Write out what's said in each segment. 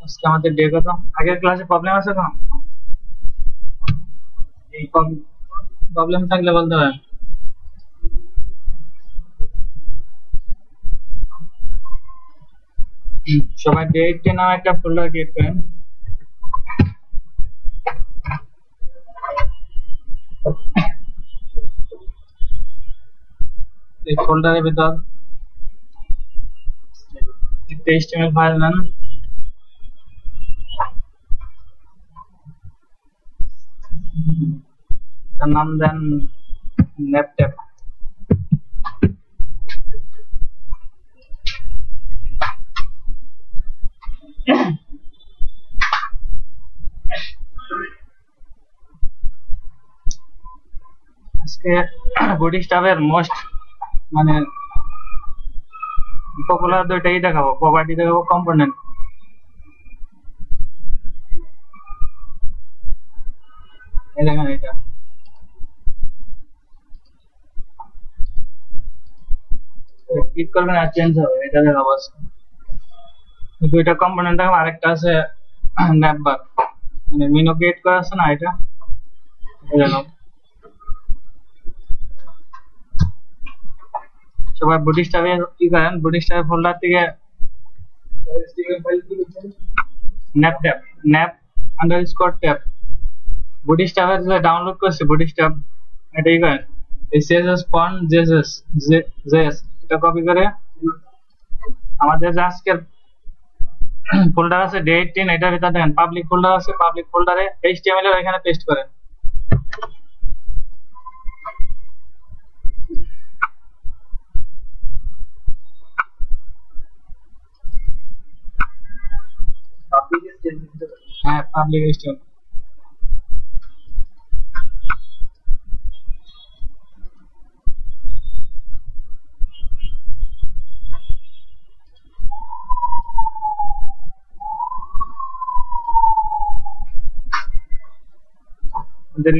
আজকে আমাদের ডে কত? আগের ক্লাসে প্রবলেম আছে কোনো? এই প্রবলেম থাকলে বলতে পারেন। সবাই ডেট নামে একটা ফোল্ডার ক্রিয়েট করেন। এই ফোল্ডারের ভিতর একটা HTML ফাইল নেন, তার নাম দেন ন্যাপট্যাপ। আজকে বুটস্ট্র্যাপের মোস্ট মানে পপুলার দুইটাই দেখাবো, প্রপার্টি দেখাবো, কম্পোনেন্ট। এই দেখেন এটা ক্লিক করবেন আর চেঞ্জ হবে, এটা দেখাবো। দুইটা কম্পোনেন্ট দেখাবো, আরেকটা আছে ন্যাপবার মানে মেনু ক্রিয়েট করা আছে না, এটা দেখাবো। সবাই বুটস্ট্র্যাপে কি করেন, বুটস্ট্র্যাপ ফোল্ডার থেকে ন্যাপট্যাপ ন্যাপ আন্ডারস্কোর ট্যাপ বুটস্ট্র্যাপের যে ডাউনলোড করছি বুটস্ট্র্যাপ, এটাই করেন এই সিএসএস ফন্ট জেএস এটা কপি করে আমাদের যে আজকের ফোল্ডার আছে ডে 18, এটার ভিতরে দেখেন পাবলিক ফোল্ডার আছে, পাবলিক ফোল্ডারে HTML এর এখানে পেস্ট করেন। হ্যাঁ পাবলিক HTML।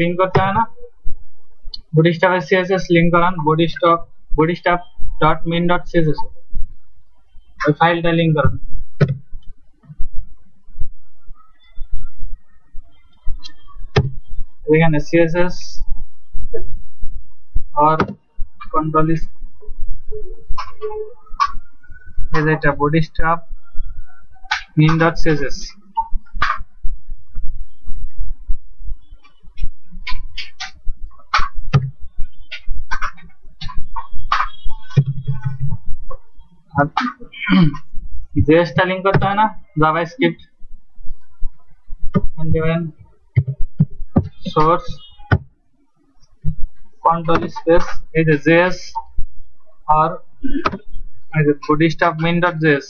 লিঙ্ক করতে হয় না, বুটস্ট্র্যাপের সিএসএস লিঙ্ক করান bootstrap.min.css ওই ফাইলটা লিঙ্ক করুন। এখানে সিএসএস और कंट्रोल इस এটা bootstrap min.css JS টা লিংক করতে হয় না, জাভাস্ক্রিপ্ট দেবেন সোর্স কন্ট্রোল স্পেস এই যে JS আর এই যে bootstrap min.js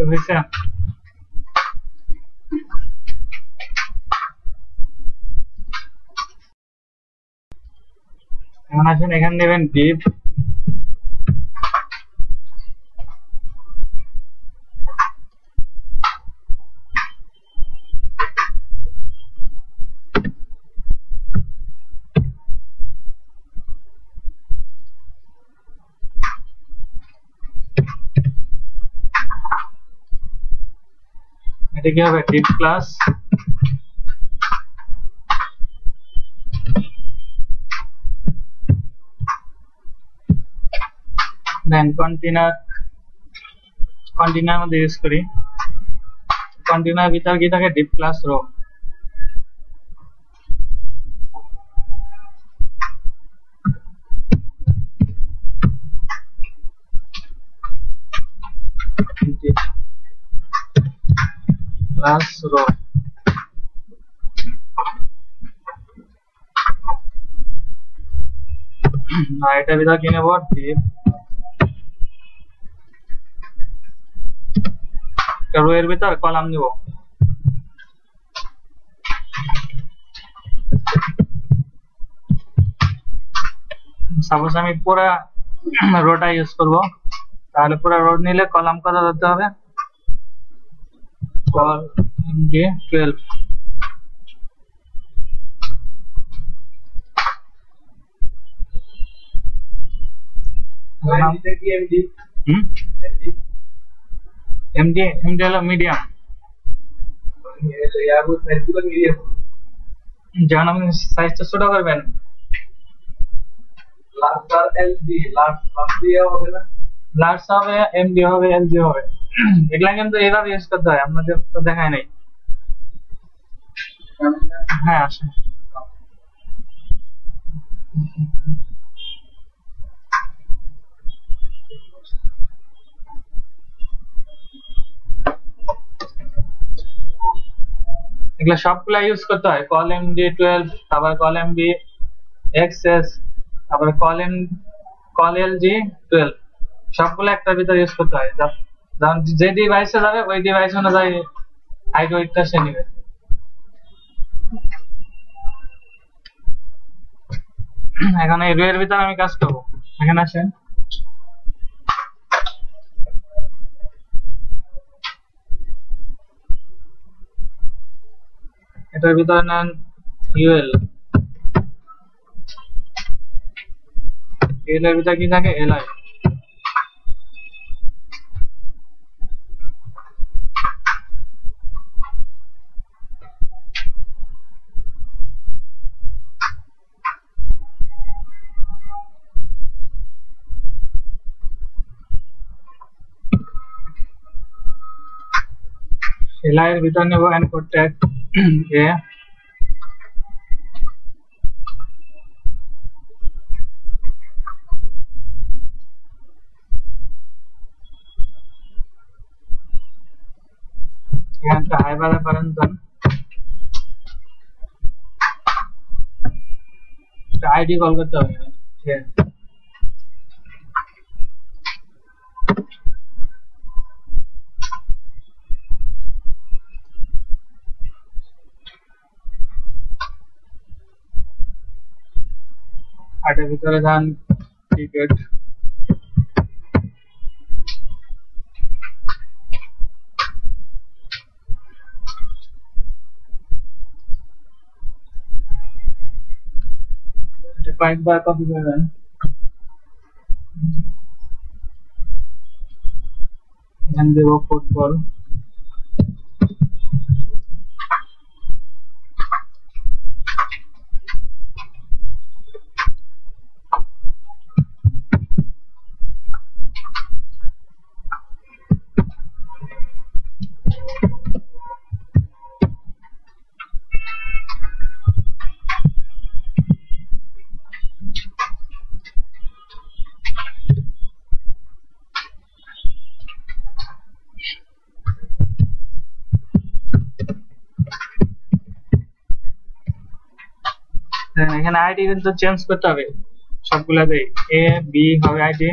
হয়েছে। এখন আসেন এখানে নেবেন div এটা কি হবে div ক্লাস দেন কন্টেইনার মধ্যে ইউজ করি, কন্টেইনার ভিতর কি থাকে div class row class row না এটা ভিতর কি নেব div রো এর ভিতর কলাম নিব, সাপোজ আমি পুরো রোটা ইউজ করব, তাহলে পুরো রো নিলে কলাম কত ধরতে হবে, col md12 এমডি হলো মিডিয়াম, যখন আপনি সাইজটা ছোট করবেন লার্জ হবে, এমডি হবে, এলজি হবে। এগুলা কিন্তু এইভাবে ইউজ করতে হয়, আপনাদের তো দেখায় নাই। হ্যাঁ আসে। এগুলা সবগুলা ইউজ করতে হয়, col md12, তারপর col mb xs, তারপর col lg12, সবগুলো একটার ভিতরে ইউজ করতে হয়। যখন যে ডিভাইসে যাবে ওই ডিভাইস অনুযায়ী হাইট ওয়েটটা সে নিবে। এখন এই রো এর ভিতরে আমি কাজ করব, এখানে আসেন। এটার ভিতরে নেন ইউএল, এল এর ভিতরে কি থাকে, এলআই। এলআই এর ভিতরে নেব এনকোড ট্যাগ এ, এখানটা হাইবার পারেন দেন, আইডি কল করতে হবে। আইডির ভিতরে যান টিকেট, কয়েকবার কপি করবেন। এখানে দেব ফুটবল, এখানে আইডি কিন্তু চেঞ্জ করতে হবে সবগুলাতে, এ বি হবে আইডি,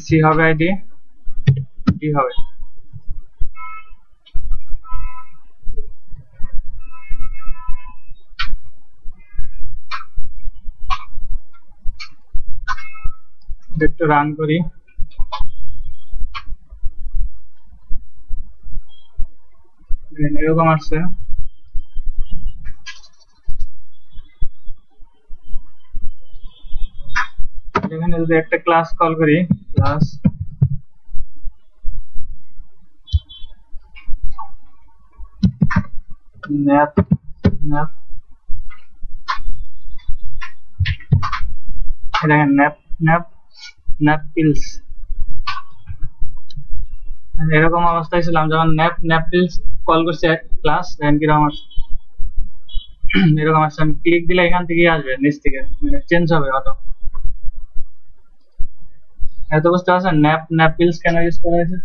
সি হবে আইডি, ডি হবে। একটু রান করি, এরকম আসছে। এখানে যদি একটা ক্লাস কল করি, ক্লাস ন্যাপ ন্যাপ, দেখেন ন্যাপ ন্যাপ ন্যাপ পিলস, এরকম অবস্থায় ছিলাম যখন ন্যাপ ন্যাপ পিলস কল করছে ক্লাস, দেখেন কিরকম আসছে, এরকম আসছে। আমি ক্লিক দিলে এখান থেকে আসবে, নিচ থেকে চেঞ্জ হবে অটো। এত বুঝতে পারছেন ন্যাপ ন্যাপ পিলস কেন ইউজ করা হয়েছে?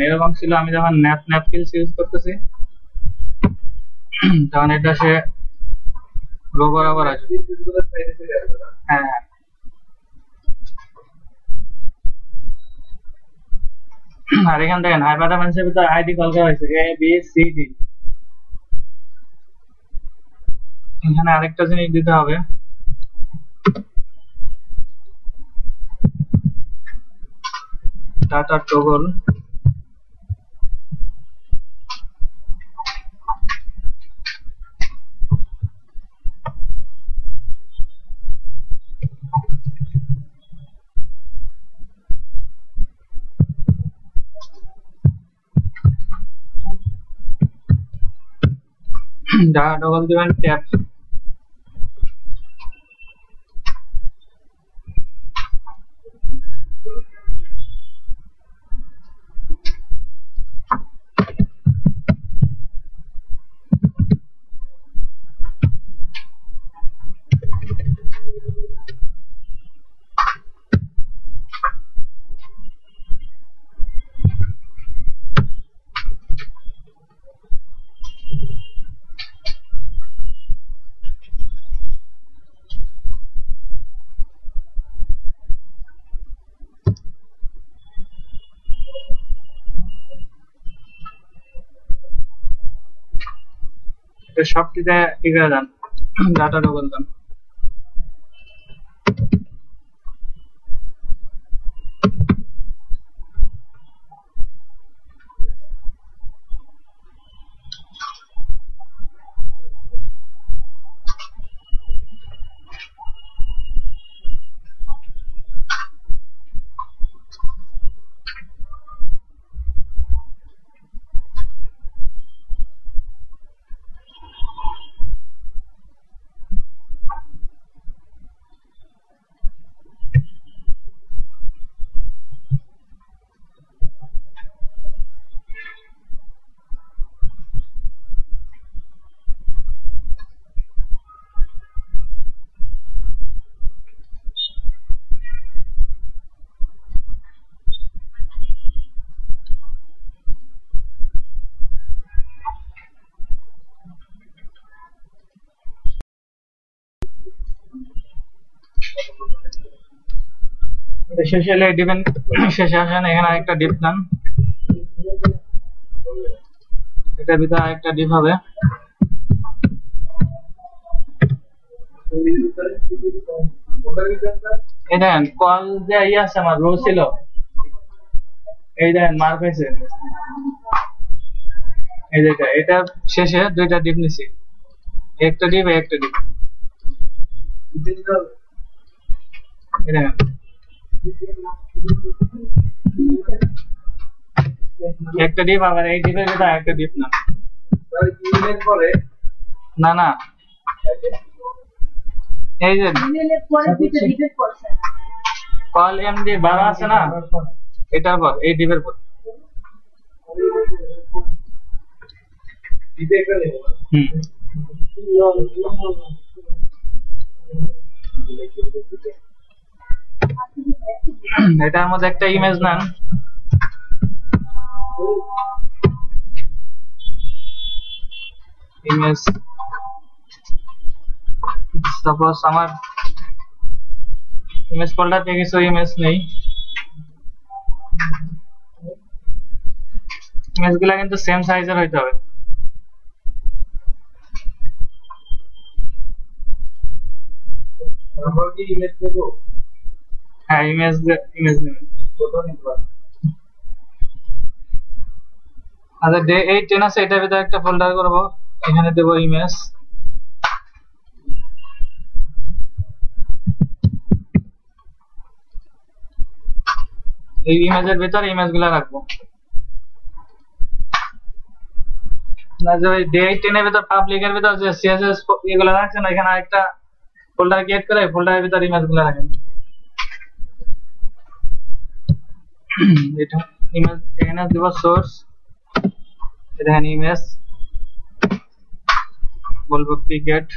এরকম ছিল, আমি যখন ন্যাপ ন্যাপ পিলস ইউজ করতেছি তখন এটা সে রো বরাবর আসবে। হ্যাঁ আর এখান দেখেন হাইপারটেনশনের ভিতরে আইডি কল করা হয়েছে এ বি সি ডি। এখানে আরেকটা জিনিস দিতে হবে, ডাটা টগল। ডাটা টগল দিবেন ট্যাব। এটা সবটিতে কি করে দেন, ডাটা টগল দেন। শেষে হলে দিবেন, শেষে আসেন এখানে আরেকটা ডিপ দেন, এটার ভিতরে আরেকটা ডিপ হবে। এই দেখেন কল যে ইয়ে আছে আমার রো ছিল, এই দেখেন মার্ক হয়েছে, এই যেটা এটা শেষে দুইটা ডিপ নিছি, একটা ডিপ একটা ডিপ। এই দেখেন একটা ডিপ, আবার এই ডিপের ভিতরে একটা ডিপ না, না না এই যে কল এমডি 12 আছে না, এটার পর এই ডিপের পর। এটার মধ্যে একটা ইমেজ নেন, ইমেজ সাপোজ আমার ইমেজ ফোল্ডারে কিছু ইমেজ নেই, ইমেজগুলো কিন্তু সেম সাইজের হইতে হবে। হ্যাঁ ইমেজ নেবেন। আচ্ছা ডে 8 10 আছে, এটার ভিতরে একটা ফোল্ডার করব, এখানে দেব ইমেজ, এই ইমেজের ভিতরে ইমেজগুলো রাখবো। না যে ডে 8 10 এর ভিতর পাবলিকের ভিতর যে সিএসএস এগুলো রাখছেন, এখানে আরেকটা ফোল্ডার ক্রিয়েট করে ফোল্ডারের ভিতরে ইমেজগুলো রাখেন। এটা ইমেজ এখানে দেব সোর্স, এখানে ইমেজ বলবো ক্রিকেট,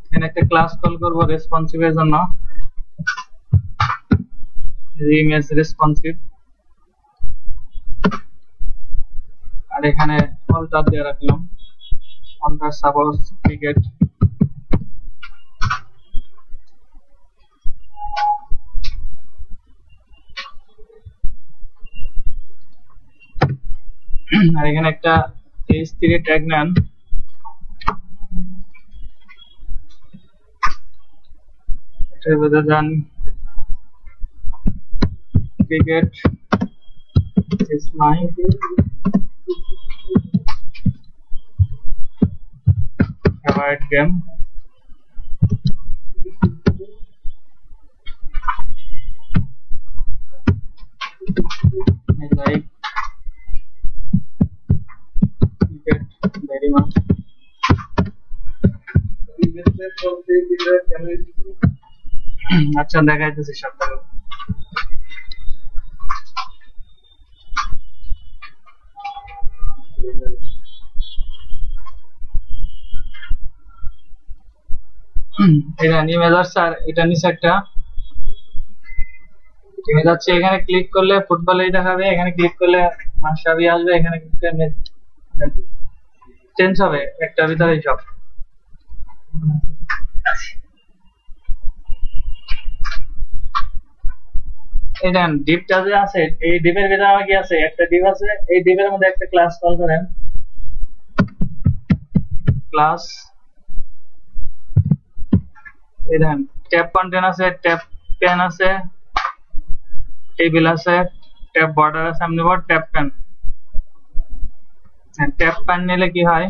এখানে একটা ক্লাস কল করব রেসপন্সিভ এর জন্য, ইমেজ রেসপন্সিভ, আর এখানে অল্টার দিয়ে রাখলাম, অল্টার সাপোজ ক্রিকেট। আর এখানে একটা h3 ট্যাগ নেন, এটার মধ্যে যান cricket is my favorite game. I like cricket very much. আচ্ছা দেখাইতেছি সবটা। এটা নিমেজার্স, আর এটা নিচে একটা ঠিক আছে। এখানে ক্লিক করলে ফুটবলেই দেখাবে, এখানে ক্লিক করলে মাশরাফি আসবে, এখানে চেঞ্জ হবে একটার ভিতরে সব। এই দেখেন ডিপটা যে আছে, এই ডিপের ভিতরে আমার কি আছে, একটা ডিপ আছে, এই ডিপের মধ্যে একটা ক্লাস কল করেন, ক্লাস। এই দেখেন ট্যাব কন্টেন্ট আছে, ট্যাব পেন আছে, টেবিল আছে, ট্যাব বর্ডার আছে, আমি নেব ট্যাব পেন। ট্যাব পেন নিলে কি হয়,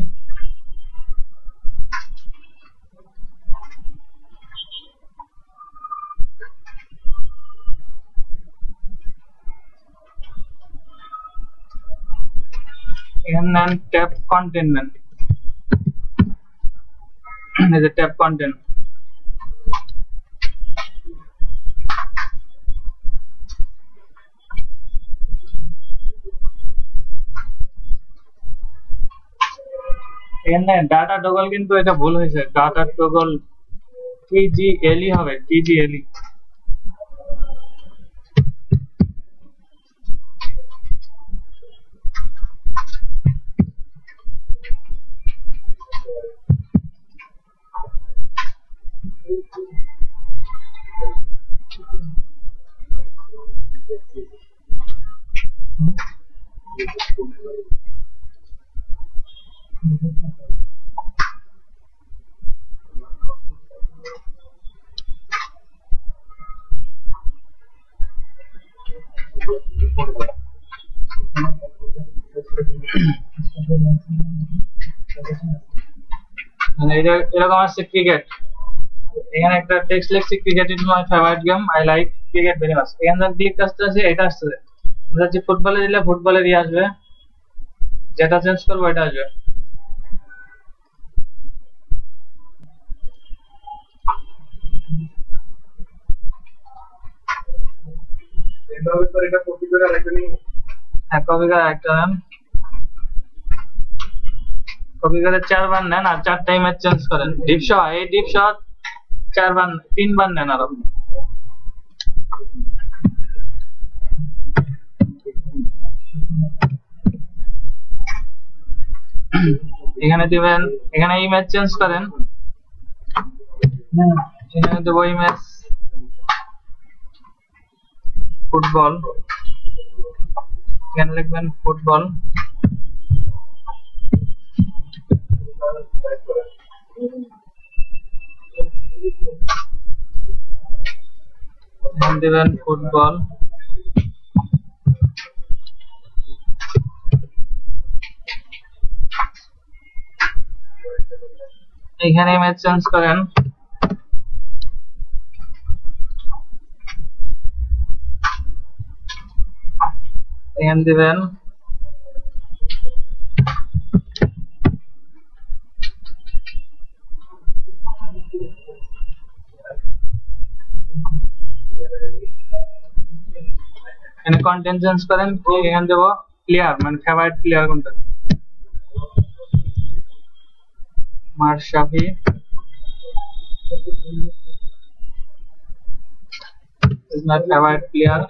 এখানে নেন ট্যাব কন্টেন্ট নেন, এই যে ট্যাব কন্টেন্ট। এখানে ডাটা টগল, কিন্তু এটা ভুল হয়েছে, ডাটা টগল TGLE হবে, TGLE। এরকম আসছে ক্রিকেট, এখানে একটা টেক্সট লিখছি cricket is my favourite game, I like cricket very much. এখানে ক্লিক আসতেছে, এটা আসতেছে, আমরা যে ফুটবলে দিলে ফুটবলের ই আসবে, যেটা চেঞ্জ করবো এটা আসবে। হ্যাঁ, কপি করে একটা নেন, কপি করে 4 বার নেন, আর 4টা ইমেজ চেঞ্জ করেন ডিপ সহ। এই ডিপ সহ 4 বার 3 বার নেন আরো। এখানে দিবেন, এখানে ইমেজ চেঞ্জ করেন, এখানে দেবো ইমেজ ফুটবল, এখানে লিখবেন ফুটবল, এখানে দিবেন ফুটবল, এখানে ইমেজ চেঞ্জ করেন, এখানে দিবেন এখানে কন্টেন্ট চেঞ্জ করেন, এখানে দেবো প্লেয়ার, মানে ফেভারিট প্লেয়ার কোনটা, Mashrafe is my favorite player.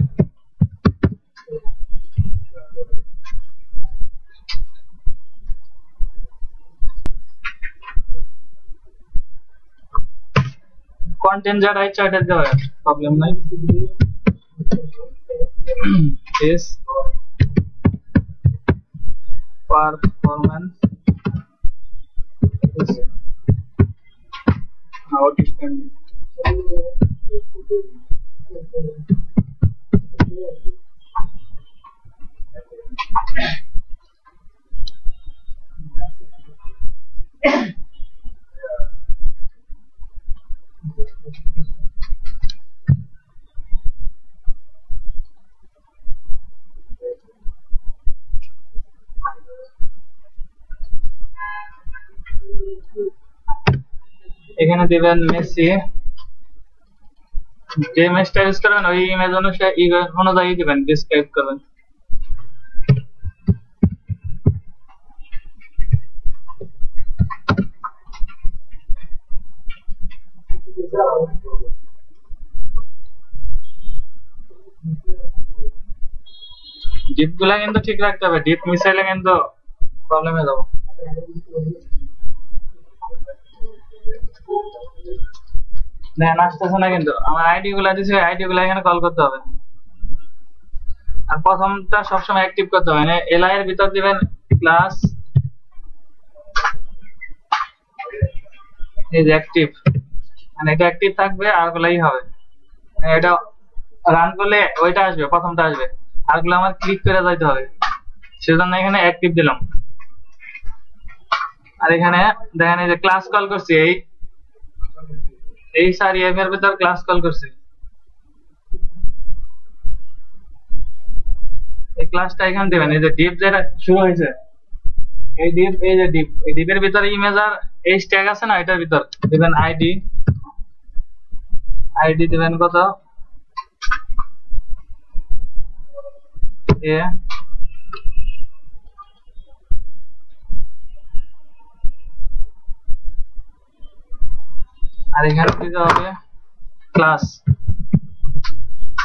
Content যেটা ইচ্ছা এটা দিতে হবে, প্রবলেম নাই। this performance is outstanding. এখানে দিবেন মেসি, যে ইমেজটা ইউজ করবেন ওই ইমেজ অনুযায়ী দিবেন, ডিসক্রাইব করবেন। ডিপ গুলা কিন্তু ঠিক রাখতে হবে, ডিপ মিসাইলে কিন্তু প্রবলেম হয়ে যাবে। আসতেছে না কিন্তু আমার আইডি গুলা দিছে, আইডি গুলা এখানে কল করতে হবে। আর প্রথমটা সবসময় অ্যাক্টিভ করতে হবে, মানে এলআই এর ভিতর দিবেন ক্লাস ইজ অ্যাক্টিভ, মানে এটা অ্যাক্টিভ থাকবে আর গুলাই হবে, মানে এটা রান করলে ওইটা আসবে, প্রথমটা আসবে, আর গুলো আমার ক্লিক করে যাইতে হবে, সেজন্য এখানে অ্যাক্টিভ দিলাম। আর এখানে দেখেন এই যে ক্লাস কল করছি, এই সারি এর ভিতর ক্লাস কল করছি, এই ক্লাসটা এখানে দিবেন। এই যে ডিপ যেটা শুরু হয়েছে, এই ডিপ, এই যে ডিপ, এই ডিপের ভিতরে ইমেজ আর এই ট্যাগ আছে না, এটার ভিতর দিবেন আইডি, আইডি দিবেন কত এ, আর এখানে দিতে হবে ক্লাস,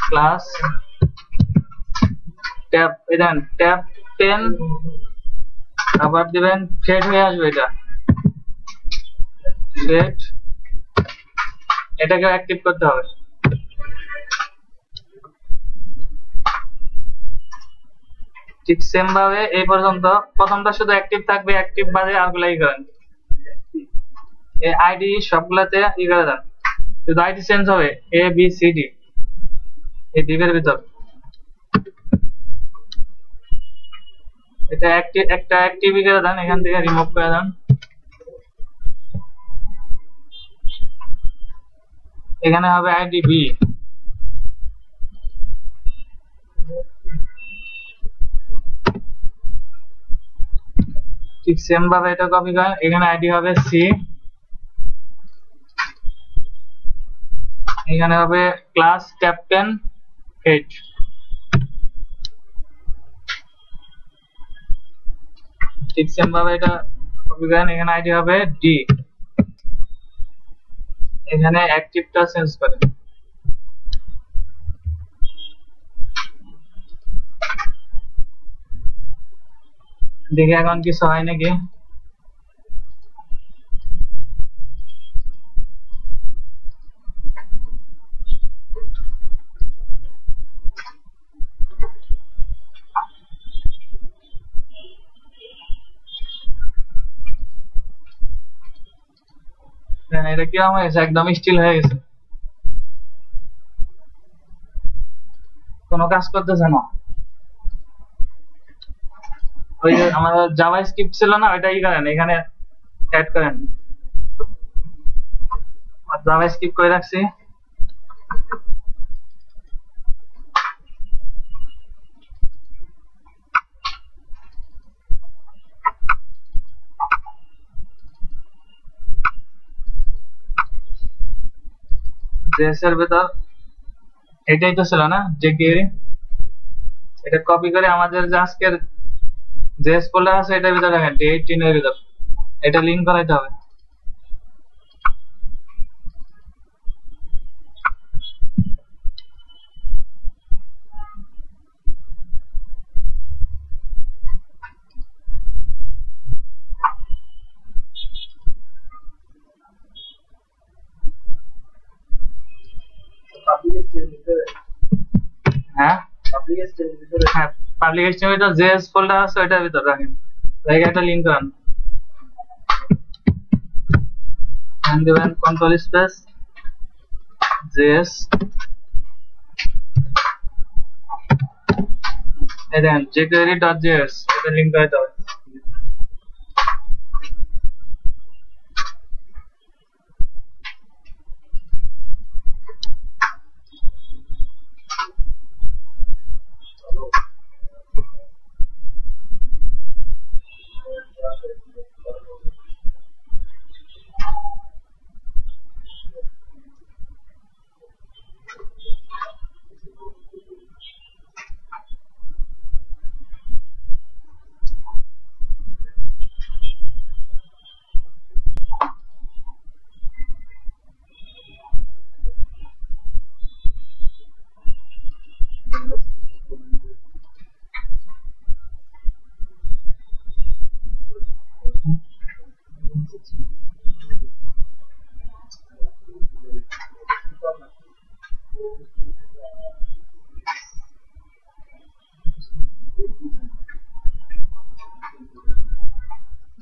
ক্লাস ট্যাব, এই দেখেন ট্যাব 10, আবার দিবেন ফেড হয়ে আসবে, এটা ফেড, এটাকে অ্যাক্টিভ করতে হবে। ঠিক সেম ভাবে এই পর্যন্ত প্রথমটা শুধু অ্যাক্টিভ থাকবে, অ্যাক্টিভ বাদে আরগুলাই করেন, এই আইডি সবগুলাতে ই করে দেন, শুধু আইডি চেঞ্জ হবে এ বি সি ডি এই ডিপের ভিতর। এটা একটা অ্যাক্টিভ করে দেন, এখান থেকে রিমুভ করে দেন, এখানে হবে আইডি বি, ঠিক সেম ভাবে এটা কপি করেন, এখানে আইডি হবে সি, এখানে হবে ক্লাস ক্যাপ্টেন 8, ঠিক সেম ভাবে এটা কপি করেন, এখানে আইডি হবে ডি, এখানে অ্যাক্টিভটা চেঞ্জ করেন। দেখি এখন কিছু হয় নাকি, এটা কিরকম হয়েছে, একদম স্টিল হয়ে গেছে, কোনো কাজ করতেছে না। ওই যে আমাদের জাভা স্ক্রিপ্ট ছিল না, ওইটাই করেন, এখানে অ্যাড করেন, জাভা স্ক্রিপ্ট করে রাখছি, জেএস এর ভিতর এটাই তো ছিল না যে কোয়েরি, এটা কপি করে আমাদের যে আজকের জেএস ফোল্ডার আছে এটার ভিতর রাখেন, ডি18 এর ভিতর এটা লিংক করাইতে হবে। হ্যাঁ হ্যাঁ পাবলিক স্ট্রিমের ভিতর জেএস ফোল্ডার আছে ওইটার ভিতর রাখেন, রেখে একটা লিঙ্ক করেন, দিবেন কন্ট্রোল স্পেস জেএস, এই দেখেন jQuery.js এটা লিঙ্ক করে দিতে হবে।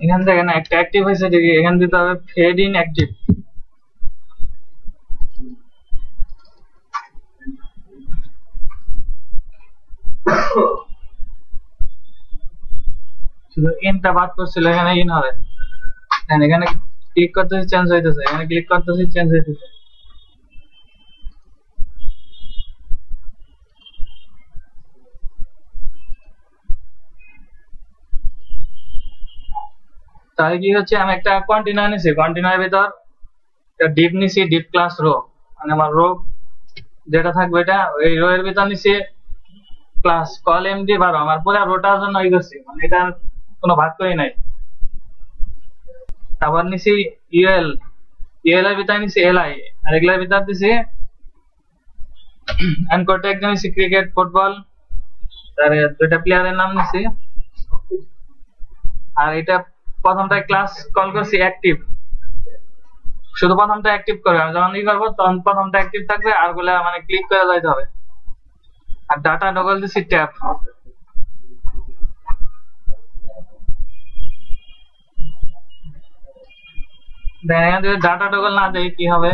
এখান থেকে না একটা অ্যাক্টিভ হয়েছে দেখি, এখান দিতে হবে ফেড ইন অ্যাক্টিভ। শুধু ইনটা বাদ করছিল, এখানে ইন হবে, এখানে ক্লিক করতেছি চেঞ্জ হইতেছে, এখানে ক্লিক করতেছি চেঞ্জ হইতেছে। তাহলে কি হচ্ছে, আমি একটা কন্টেনার নিছি, কন্টেনারের ভিতর একটা ডিপ নিছি, ডিপ ক্লাস রো, মানে আমার রো যেটা থাকবে এটা ওই রো এর ভিতর নিছি ক্লাস কল এমডি 12, আমার পুরো রোটার জন্য ই করছি, মানে এটা কোনো ভাগ করি নাই। তারপর নিছি ইউএল, ইউএল এর ভিতর নিছি এলআই, আর এগুলোর ভিতর দিছি এনকোড ট্যাগ নিছি ক্রিকেট ফুটবল, তার দুইটা প্লেয়ারের নাম নিছি, আর এটা প্রথমটা ক্লাস কল করছি অ্যাক্টিভ, শুধু প্রথমটা অ্যাক্টিভ করবে, আমি যখন ই করবো তখন প্রথমটা অ্যাক্টিভ থাকবে, আর গুলা মানে ক্লিক করে যাইতে হবে। আর ডাটা টগল দিছি ট্যাব, দেখেন যদি ডাটা টগল না দেয় কি হবে,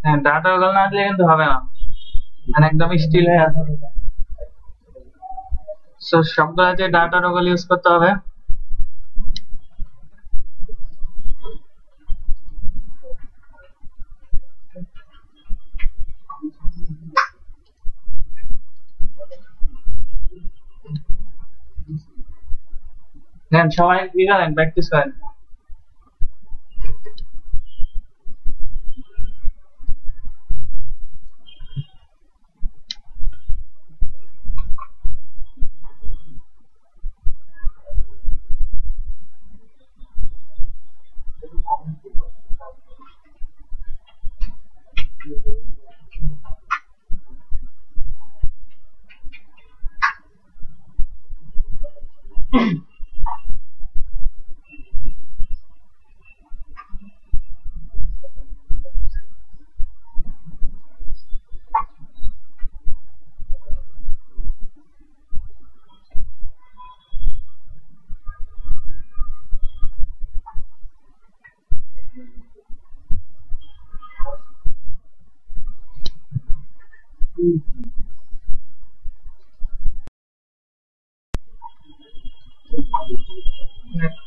হ্যাঁ ডাটা টগল না দিলে কিন্তু হবে না, মানে একদম স্টিল হয়ে আছে। সো সবগুলাতে ডাটা টগল ইউজ করতে হবে। দেন সবাই কি করেন, প্র্যাকটিস করেন।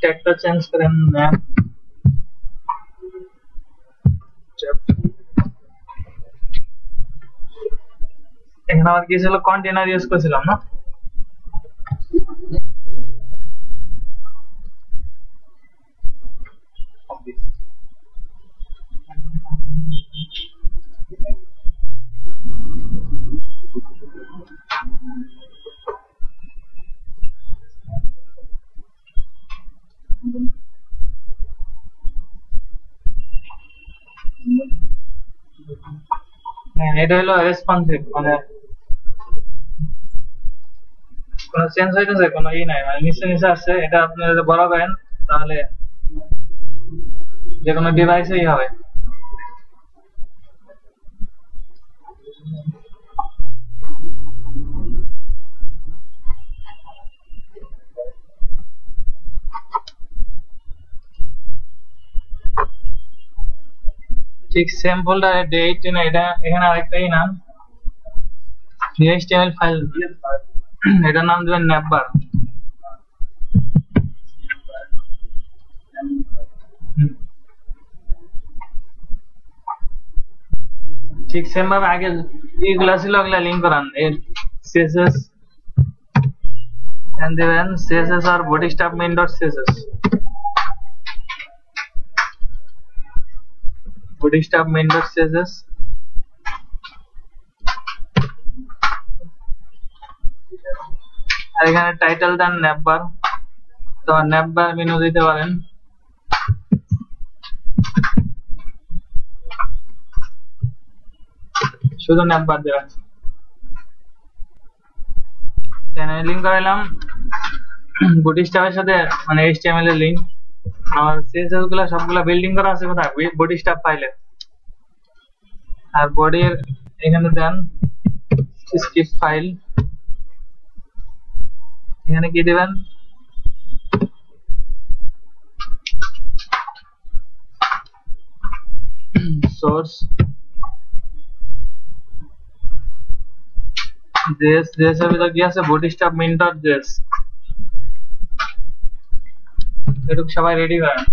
ট্যাগটা চেঞ্জ করেন, ম্যাপ এখানে আমার কি ছিল, কন্টেনার ইউজ করেছিলাম না, এটা হলো রেসপন্সিভ, মানে কোনো চেঞ্জ হইতেছে, কোনো নাই, মানে নিচে নিচে আসছে। এটা আপনি যদি বড় করেন তাহলে যে কোনো ডিভাইসেই হবে। ঠিক সেম ফোল্ডারে ডেট না, এটা এখানে আরেকটাই নাম HTML ফাইল, এটার নাম দিবেন ন্যাপবার। ঠিক সেম ভাবে আগে এইগুলা ছিল, ওগুলা লিঙ্ক করান এর CSS and then CSS or bootstrap main.css, bootstrap main.css, আর এখানে টাইটেল দেন ন্যাপবার। তো ন্যাপবার মেনু দিতে পারেন, শুধু ন্যাপবার দেবেন। লিঙ্ক করাইলাম বুটস্ট্র্যাপের সাথে, মানে HTML এর লিঙ্ক। আর CSS গুলা সবগুলা বিল্ডিং করা আছে কোথায়, বুটস্ট্র্যাপ ফাইলে। আর বডির এখানে দেন স্ক্রিপ্ট ফাইল, এখানে কি দিবেন, সোর্স জেএস, জেএস এর ভিতর কি আছে, বুটস্ট্র্যাপ main.js। এটুকু সবাই রেডি করেন।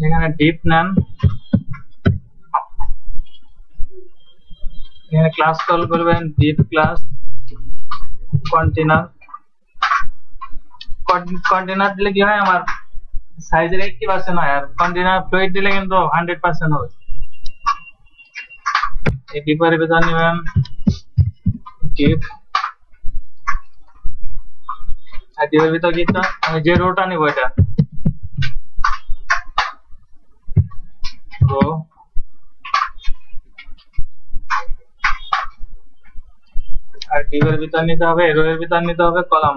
এখানে ডিপ নেন, এখানে ক্লাস কল করবেন ডিপ ক্লাস কন্টেনার। কন্টেনার দিলে কি হয়, আমার সাইজের 80% হয়, আর কন্টেনার ফ্লুইড দিলে কিন্তু 100% হবে। এই ডিপের ভিতর নেবেন ডিপ, আর ডিপের ভিতর কি, আমি যে রোটা নিব এটা রো, আর ডিপের ভিতর নিতে হবে, রো এর ভিতর নিতে হবে column.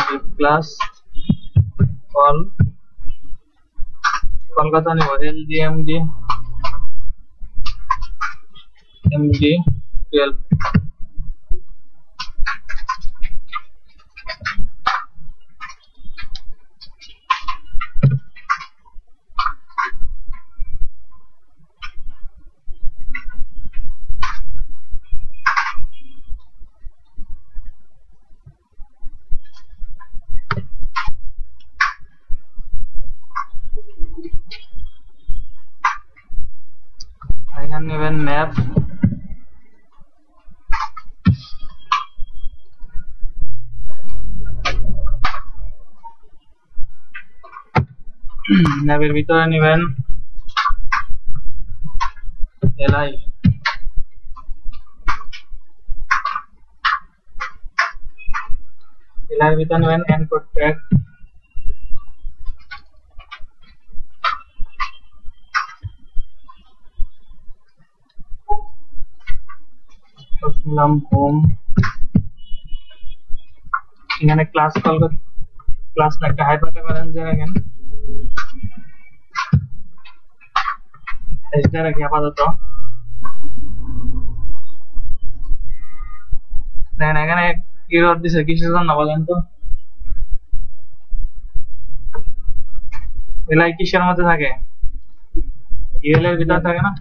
Deep class call, Kolkata নিব LGMD MD12। এখানে নেবেন ম্যাপ, ম্যাপের ভিতরে নেবেন li, এর ভিতরে নেবেন এনকোড ট্যাগ, নিলাম হোম, এখানে ক্লাস কল করে ক্লাস না একটা হাইপারটেম্পারেন্স রাখেন এটা রাখি আপাতত দেখেন এখানে এরর দিছে কিসের জন্য বলেন তো এলাই কিসের মধ্যে থাকে ইএল এর ভিতর থাকে না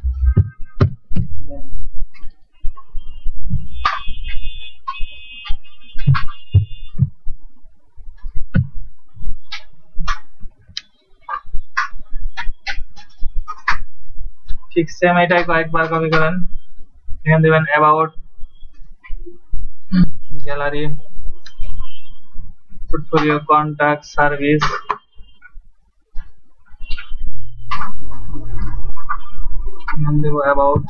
ঠিক সেম এটাই কয়েকবার কপি করেন এখানে দিবেন about gallery portfolio contact service এখানে দেব about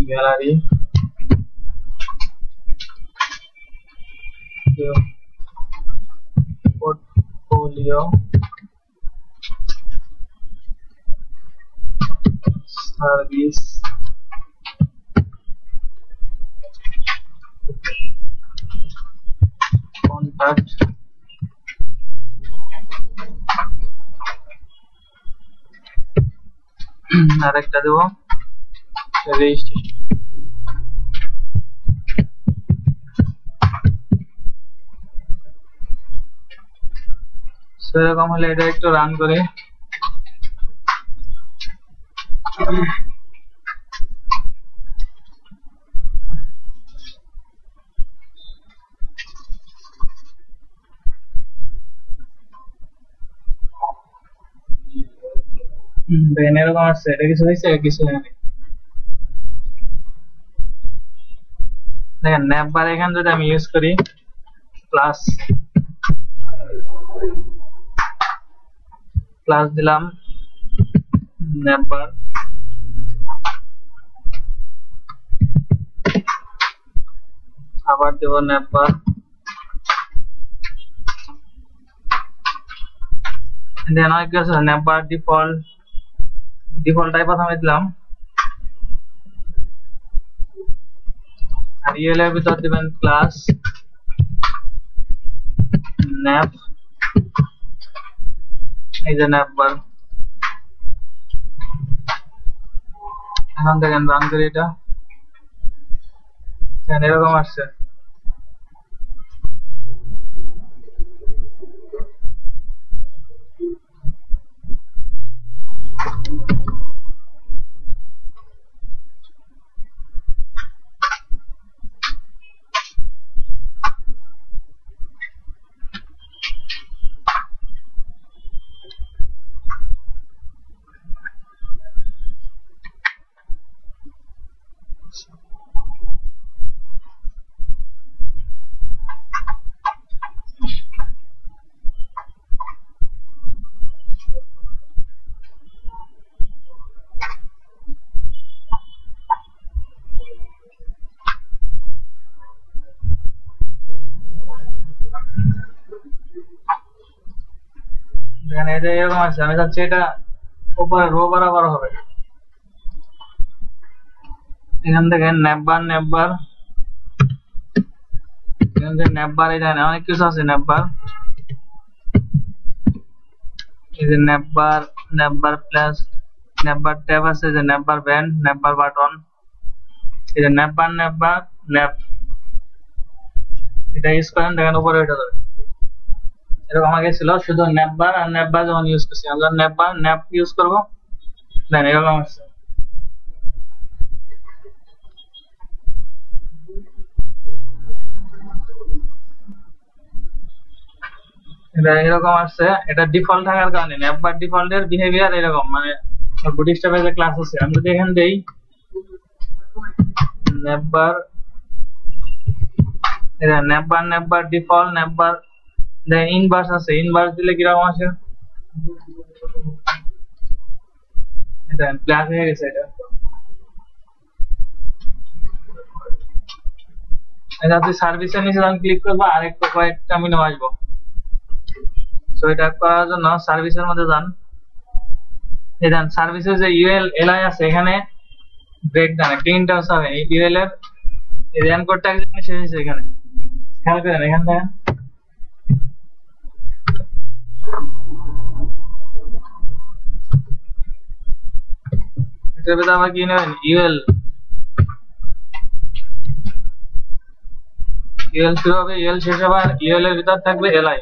gallery portfolio service contact আরেকটা দেব রেজিস্ট্রেশন সেরকম হলে এটা একটু রান করে দেখেন এরকম আসছে এটা কিছু হয়েছে কিছু হয়নি দেখেন ন্যাপবার এখানে যদি আমি ইউজ করি প্লাস প্লাস দিলাম ন্যাপবার আবার দেব ন্যাপবার দেন অনেক কিছু আছে ন্যাপবার ডিফল্টটাই প্রথমে দিলাম আর ইএল এর ভিতর দিবেন ক্লাস ন্যাপ এই যে ন্যাপবার এখন দেখেন রান করি এটা এরকম আসছে দেখেন এটা এরকম আছে আমি চাচ্ছি এটা উপরে রো বরাবর হবে এখান থেকে ন্যাপবার এখান থেকে ন্যাপবার এখানে অনেক কিছু আছে ন্যাপবার এই যে ন্যাপবার প্লাস ন্যাপবার ট্যাব আছে যে ন্যাপবার ব্যান্ড ন্যাপবার বাটন এই যে ন্যাপ এটা ইউজ করেন দেখেন উপরে উঠে যাবে এরকম আগে ছিল শুধু ন্যাপবার আর ন্যাপবার যখন ইউজ করছি আমরা ন্যাপ ইউজ করবো দেন এরকম আসছে এটা এরকম আসছে এটা ডিফল্ট থাকার কারণে ন্যাপবার ডিফল্টের বিহেভিয়ার এরকম মানে বুটস্ট্র্যাপের যে ক্লাস আছে আমি যদি এখানে দেই ন্যাপবার এটা ন্যাপবার ডিফল্ট ন্যাপবার দেন ইনভার্স আছে ইনভার্স দিলে কিরকম আসে এটা প্লাস হয়ে গেছে এটা আপনি সার্ভিসের নিচে যখন ক্লিক করবো আরেকটা কয়েকটা মেনু আসবো সো এটা করার জন্য সার্ভিসের মধ্যে যান এই দেন সার্ভিসের যে ইউএল এলআই আছে এখানে ব্রেকডাউন একটা ইন্টারস হবে ইউএল এর রিয়ান কোডটা একদম শেষ হয়েছে এখানে খেয়াল করেন এখান থেকে এটার ভিতরে আবার কি নেবেন ইউএল শুরু হবে ইউএল শেষ হবে আর ইউএল এর ভিতর থাকবে এলআই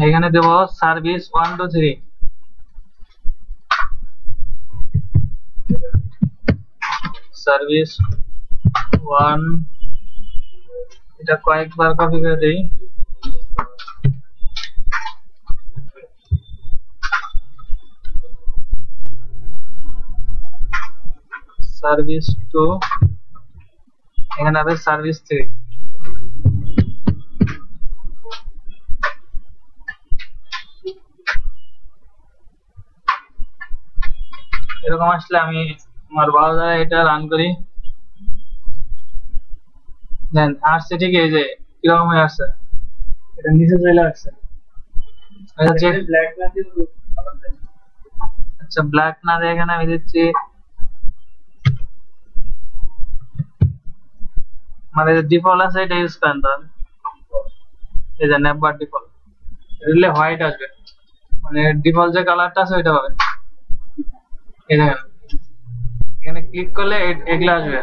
এখানে দেব সার্ভিস 1 2 3 সার্ভিস 1 এটা কয়েকবার কপি করে দেই সার্ভিস 2 এখানে হবে সার্ভিস 3 এরকম আসলে আমি আমার ব্রাউজারে এটা রান করি দেন আসছে ঠিক এই যে কিরকম হয়ে আসছে এটা নিচে চলে আসছে আচ্ছা ব্ল্যাক না দিয়ে এখানে আমি দিচ্ছি মানে ডিফল্ট আছে এটা ইউজ করেন তাহলে এই যে নেভার ডিফল্ট দিলে হোয়াইট আসবে মানে ডিফল্ট যে কালারটা আছে ওইটা হবে এই দেখেন এখানে ক্লিক করলে এগুলো আসবে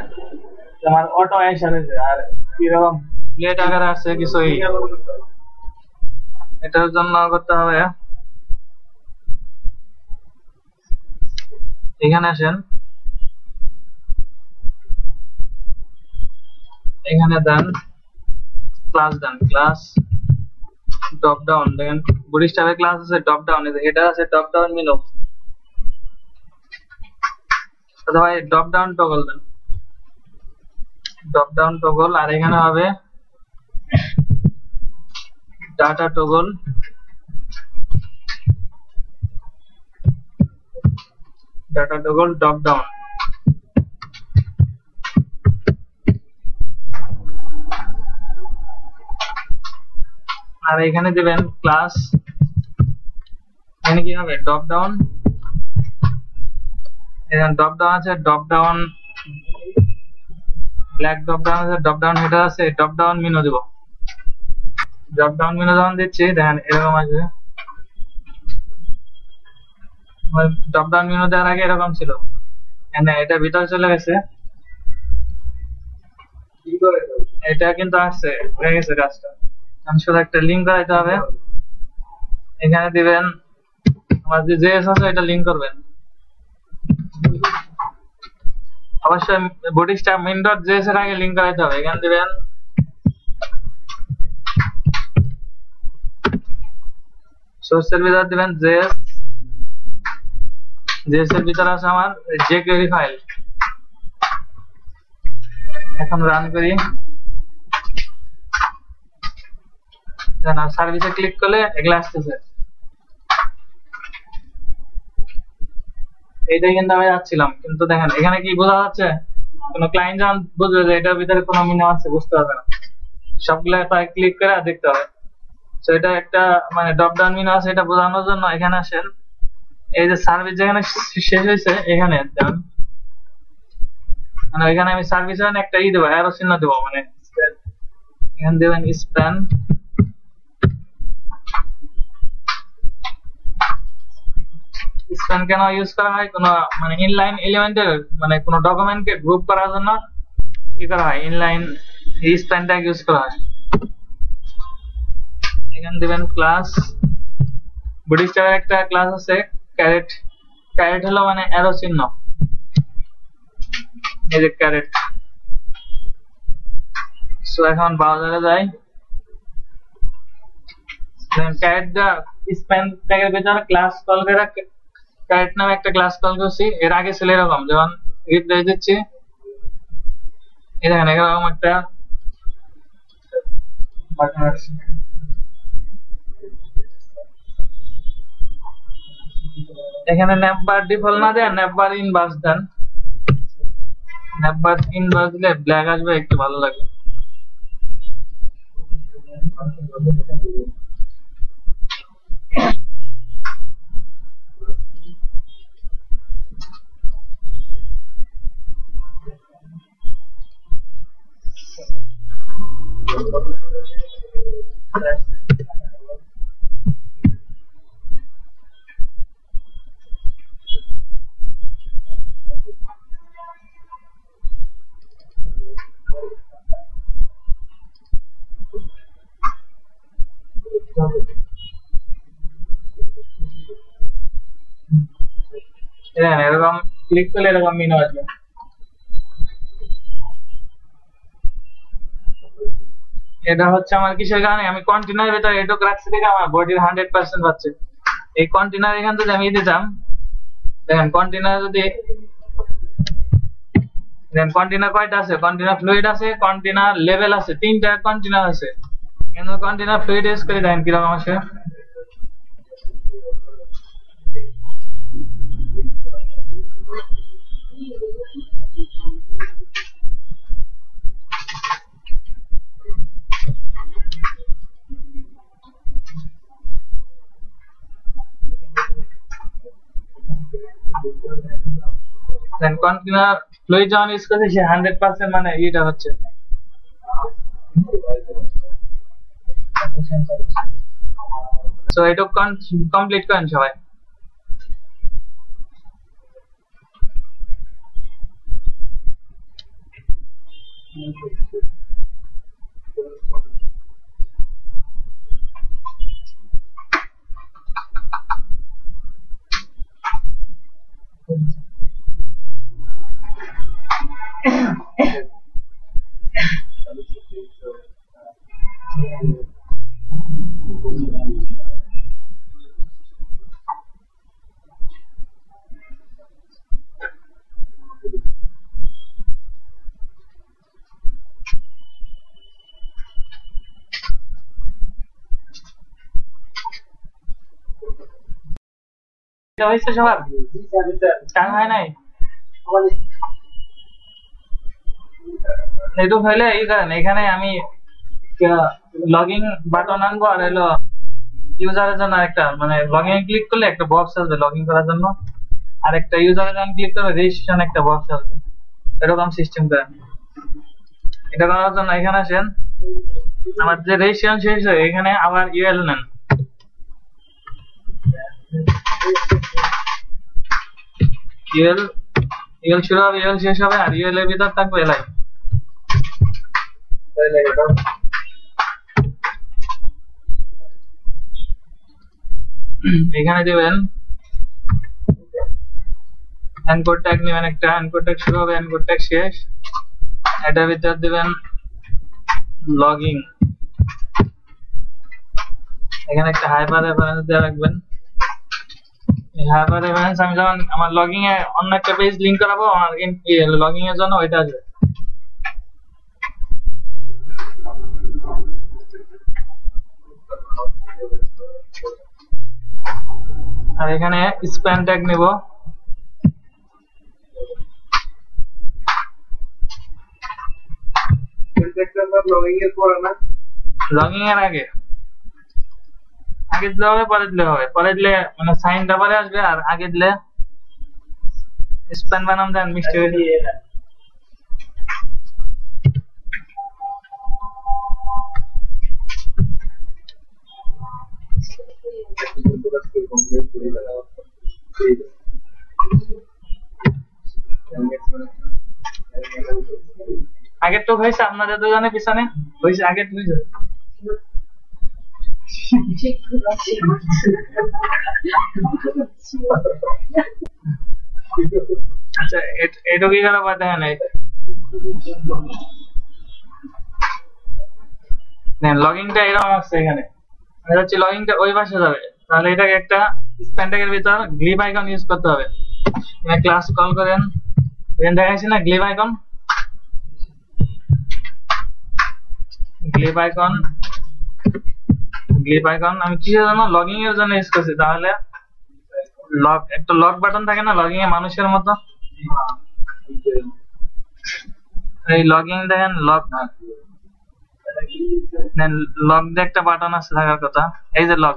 আমার অটো এসে রয়েছে আর কিরকম প্লেট আকারে আসছে কিছু এটার জন্য করতে হবে এখানে আসেন এখানে দেন ক্লাস ড্রপ ডাউন দেখেন বুটস্ট্র্যাপের ক্লাস আছে ড্রপ ডাউন এই যে হেডার আছে ড্রপ ডাউন মেনু অথবা ড্রপ ডাউন টগল দেন ড্রপ ডাউন টগল আর এখানে হবে ডাটা টগল ড্রপ ডাউন আর এখানে দিবেন ক্লাস এখানে কি হবে ড্রপ ডাউন এখানে ড্রপ ডাউন আছে drop down black drop down আছে ড্রপ ডাউন হেডার আছে ড্রপ ডাউন মেনু দিব ড্রপ ডাউন মেনু যখন দিচ্ছি দেখেন এরকম আসবে ড্রপ ডাউন মেনু দেওয়ার আগে এরকম ছিল এখানে এটা ভিতরে চলে গেছে এটা কিন্তু আসছে হয়ে গেছে কাজটা শুধু একটা লিঙ্ক করাইতে হবে এখানে দিবেন আমার যে জেএস আছে এটা লিঙ্ক করবেন অবশ্যই বুটস্ট্র্যাপ main.js এর আগে লিঙ্ক করাইতে হবে এখানে দিবেন সোর্সের ভিতর দিবেন js এর ভিতর আছে আমার jQuery ফাইল এখন রান করি দেন আর সার্ভিসে ক্লিক করলে এগুলা আসতেছে এইটাই কিন্তু আমি যাচ্ছিলাম কিন্তু দেখেন এখানে কি বোঝা যাচ্ছে কোনো ক্লায়েন্ট যখন বুঝবে যে এটার ভিতরে কোনো মিনিং আছে বুঝতে পারবে না সবগুলা ক্লিক করে দেখতে হবে তো এটা একটা মানে ড্রপ ডাউন মেনু আছে এটা বোঝানোর জন্য এখানে আসেন এই যে সার্ভিস যেখানে শেষ হয়েছে এখানে দেন মানে এখানে আমি সার্ভিসে একটা দেবো অ্যারো চিহ্ন দেবো মানে এখানে দেবেন স্প্যান স্প্যান কেন ইউজ করা হয় কোনো মানে ইনলাইন এলিমেন্টের মানে কোনো ডকুমেন্টকে গ্রুপ করার জন্য কি করা হয় ইনলাইন এই স্প্যানটা ইউজ করা হয় এখানে দিবেন ক্লাস বুটস্ট্র্যাপের একটা ক্লাস আছে ক্যারেট হলো মানে অ্যারো চিহ্ন এই যে ক্যারেট সো এখন ব্রাউজারে যাই দেন ক্যারেটটা স্প্যান ট্যাগের ভিতরে ক্লাস কল করে ক্যারেট নামে একটা ক্লাস কল করছি এর আগে ছিল এরকম যখন রিপ্লেস দিচ্ছি এই দেখেন এরকম একটা বাটন আছে এখানে নেভার ডিফল্ট না দেন নেভার ইনভার্স দেন নেভার ইনভার্স দিলে ব্ল্যাক আসবে একটু ভালো লাগবে এরকম ক্লিক করলে এরকম মেনু আসবে। এটা হচ্ছে আমার কিসের কারণে আমি কন্টেনারের ভিতরে এটুক রাখছি দেখে আমার বডির 100% পাচ্ছে। এই কন্টেনার এখান থেকে আমি দিতাম, দেখেন কন্টেনার যদি দেখেন কন্টেনার কয়টা আছে, কন্টেনার ফ্লুইড আছে, কন্টেনার লেভেল আছে, তিনটা কন্টেনার আছে। কিন্তু কন্টেনার ফ্লুইড ইউজ করে দেখেন কিরকম আসে। দেন কন্টেনার ফ্লুইড যখন ইউজ করছে সে 100% মানে এটা হচ্ছে। সো এটা কমপ্লিট করেন সবাই। হয়েছে সবার টান হয় নাই এটু হইলে এই কারণে এখানে আমি লগইন বাটন আনবো আর হলো ইউজারের জন্য একটা মানে লগইন ক্লিক করলে একটা বক্স আসবে লগইন করার জন্য, আর একটা ইউজারের জন্য ক্লিক করলে রেজিস্ট্রেশন একটা বক্স আসবে। এরকম সিস্টেম করেন। এটা করার জন্য এখানে আসেন, আমার যে রেজিস্ট্রেশন শেষ হয় এখানে আবার ইউএল নেন, ইউএল শুরু হবে ইউএল শেষ হবে আর ইউএল এর ভিতর থাকবে এলআই। এখানে দিবেন এনকোড ট্যাগ নেবেন, একটা এনকোড ট্যাগ শুরু হবে এনকোড ট্যাগ শেষ, এটার ভিতর দিবেন লগইন, এখানে একটা হাইপার রেফারেন্স দিয়ে রাখবেন। এই হাইপার রেফারেন্স আমি যখন আমার লগইন এ অন্য একটা পেজ লিংক করাবো আমার লগইন এর জন্য ওইটা আসবে। আর এখানে স্প্যান ট্যাগ নেব, লগইন এর আগে দিলে হবে পরে দিলে হবে, পরে দিলে মানে সাইনটা পরে আসবে আর আগে দিলে স্প্যান বানাম দেন মিষ্টি হয়ে আগের তো হয়েছে আপনাদের দুজনের পিছনে হয়েছে, আগের হয়েছে। আচ্ছা এটা কি করা পারতে হয় নাই লগইনটা এরকম আসছে এখানে, এটা হচ্ছে লগইনটা ওই পাশে যাবে, তাহলে এটাকে একটা স্প্যান ট্যাগের ভিতর গ্লিব আইকন ইউজ করতে হবে। ক্লাস কল করেন, এখানে দেখাচ্ছি না গ্লিব আইকন, গ্লিব আইকন আমি কিসের জন্য লগইন এর জন্য ইউজ করছি, তাহলে লক একটা লক বাটন থাকে না লগইন এ মানুষের মতো, এই লগইন দেখেন লক দেন লগ দিয়ে একটা বাটন আছে থাকার কথা, এই যে লগ,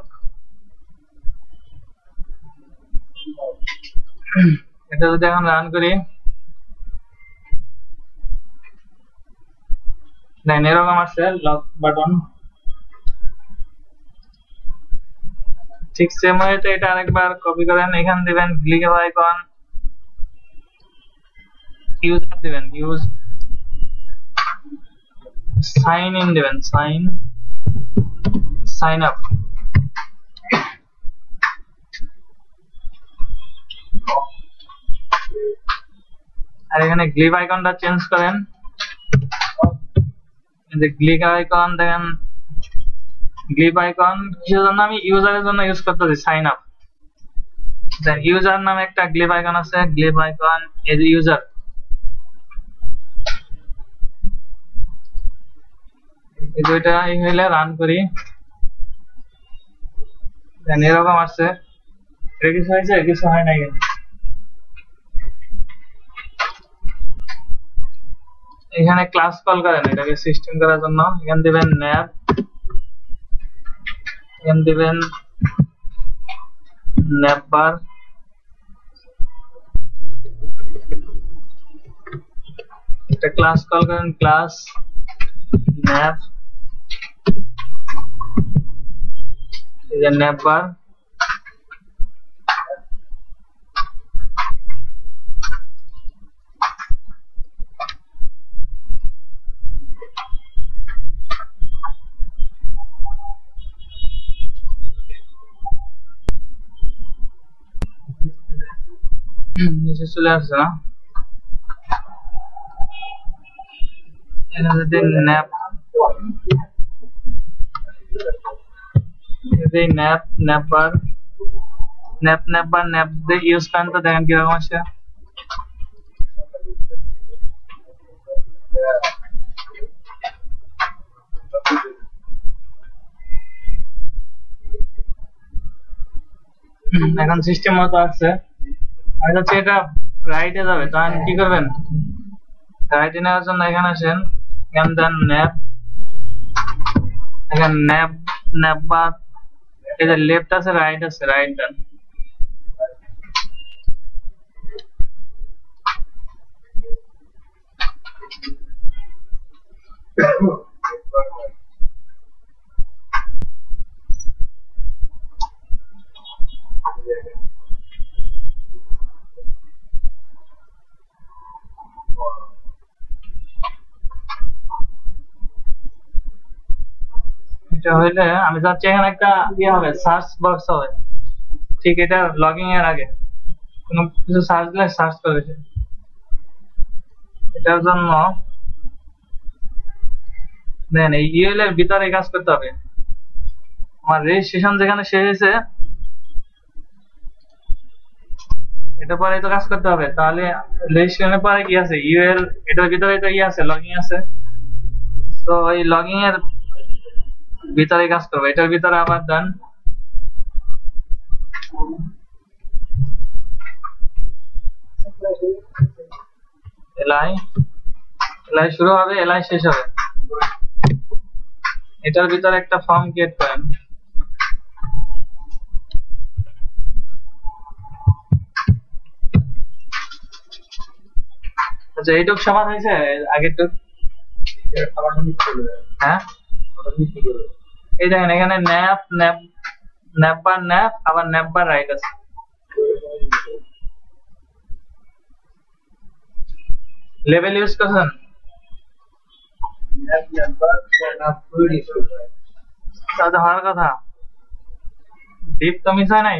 এটা যদি এখন রান করি দেন এরকম আছে লগ বাটন। ঠিক সেম ওয়েতে এটা আরেকবার কপি করেন, এখান দিবেন ক্লিক আইকন, ইউজার দিবেন, সাইন ইন দিবেন, সাইন আপ, আর এখানে গ্লিভ আইকনটা চেঞ্জ করেন, যে গ্লিভ আইকন দেখেন, গ্লিভ আইকন কিসের জন্য আমি ইউজারের জন্য ইউজ করতেছি, সাইন আপ। দেন ইউজার নামে একটা গ্লিভ আইকন আছে, গ্লিভ আইকন এই যে ইউজার, এই দুইটা এই হইলে রান করি দেন এরকম আসছে। এটা কিছু হয়েছে, কিছু হয় নাই কিন্তু এখানে ক্লাস কল করেন এটাকে সিস্টেম করার জন্য, এখানে দিবেন ন্যাপ, এখানে দিবেন ন্যাপবার, একটা ক্লাস কল করেন ক্লাস ন্যাপ, এই যে ন্যাপবার, নিচে চলে আসছে না, এখানে যদি ন্যাপ, ন্যাপবার ন্যাপ দিয়ে ইউজ করেন তো দেখেন কিরকম আসে। এখন সিস্টেম মতো আসছে। আর হচ্ছে এটা রাইটে যাবে, তখন কি করবেন, রাইটে নেওয়ার জন্য এখানে আসেন, এখানে দেন ন্যাপ, এখানে ন্যাপ বা এই যে লেফট আছে রাইট আছে, রাইট দেন, এটা হইলে আমি চাচ্ছি এখানে একটা ইয়ে হবে, সার্চ বক্স হবে, ঠিক এটা লগইন এর আগে কোনো কিছু সার্চ দিলে সার্চ করবে। এটার জন্য দেন এই ইউএল এর ভিতরে কাজ করতে হবে, আমার রেজিস্ট্রেশন যেখানে শেষ হয়েছে এটা পরে তো কাজ করতে হবে, তাহলে রেজিস্ট্রেশনের পরে কি আছে, ইউএল এটার ভিতরে তো ইয়ে আছে, লগইন আছে, তো এই লগইন এর ভিতরে কাজ করবে, এটার ভিতরে আবার দেন এলআই শুরু হবে, এলআই শেষ হবে, এটার ভিতরে একটা ফর্ম ক্রিয়েট করেন, আচ্ছা এইটুক সমান হয়েছে আগের টুক, হ্যাঁ এই দেখেন এখানে ন্যাপ আবার ন্যাপবার রাইট আছে, লেভেল ইউজ করছেন, তাহলে হওয়ার কথা, ডিপ তো মিস হয় নাই,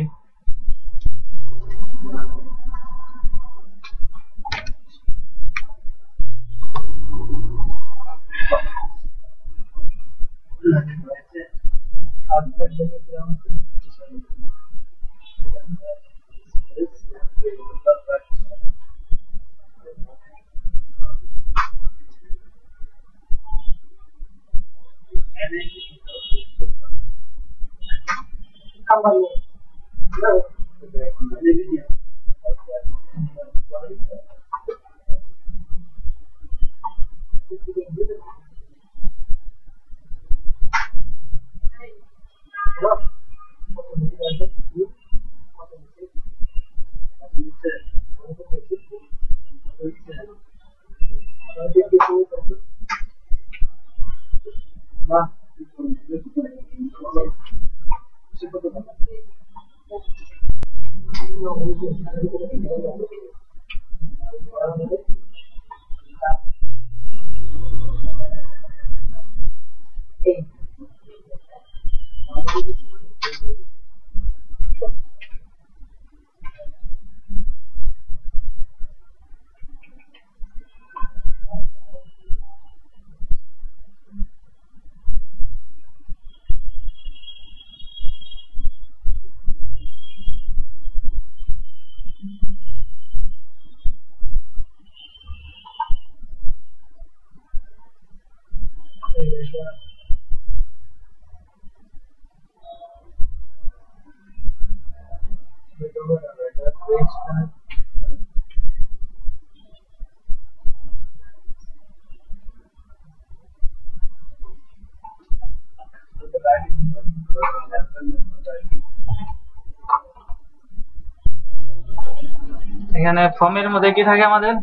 এখানে ফর্মের মধ্যে কি থাকে আমাদের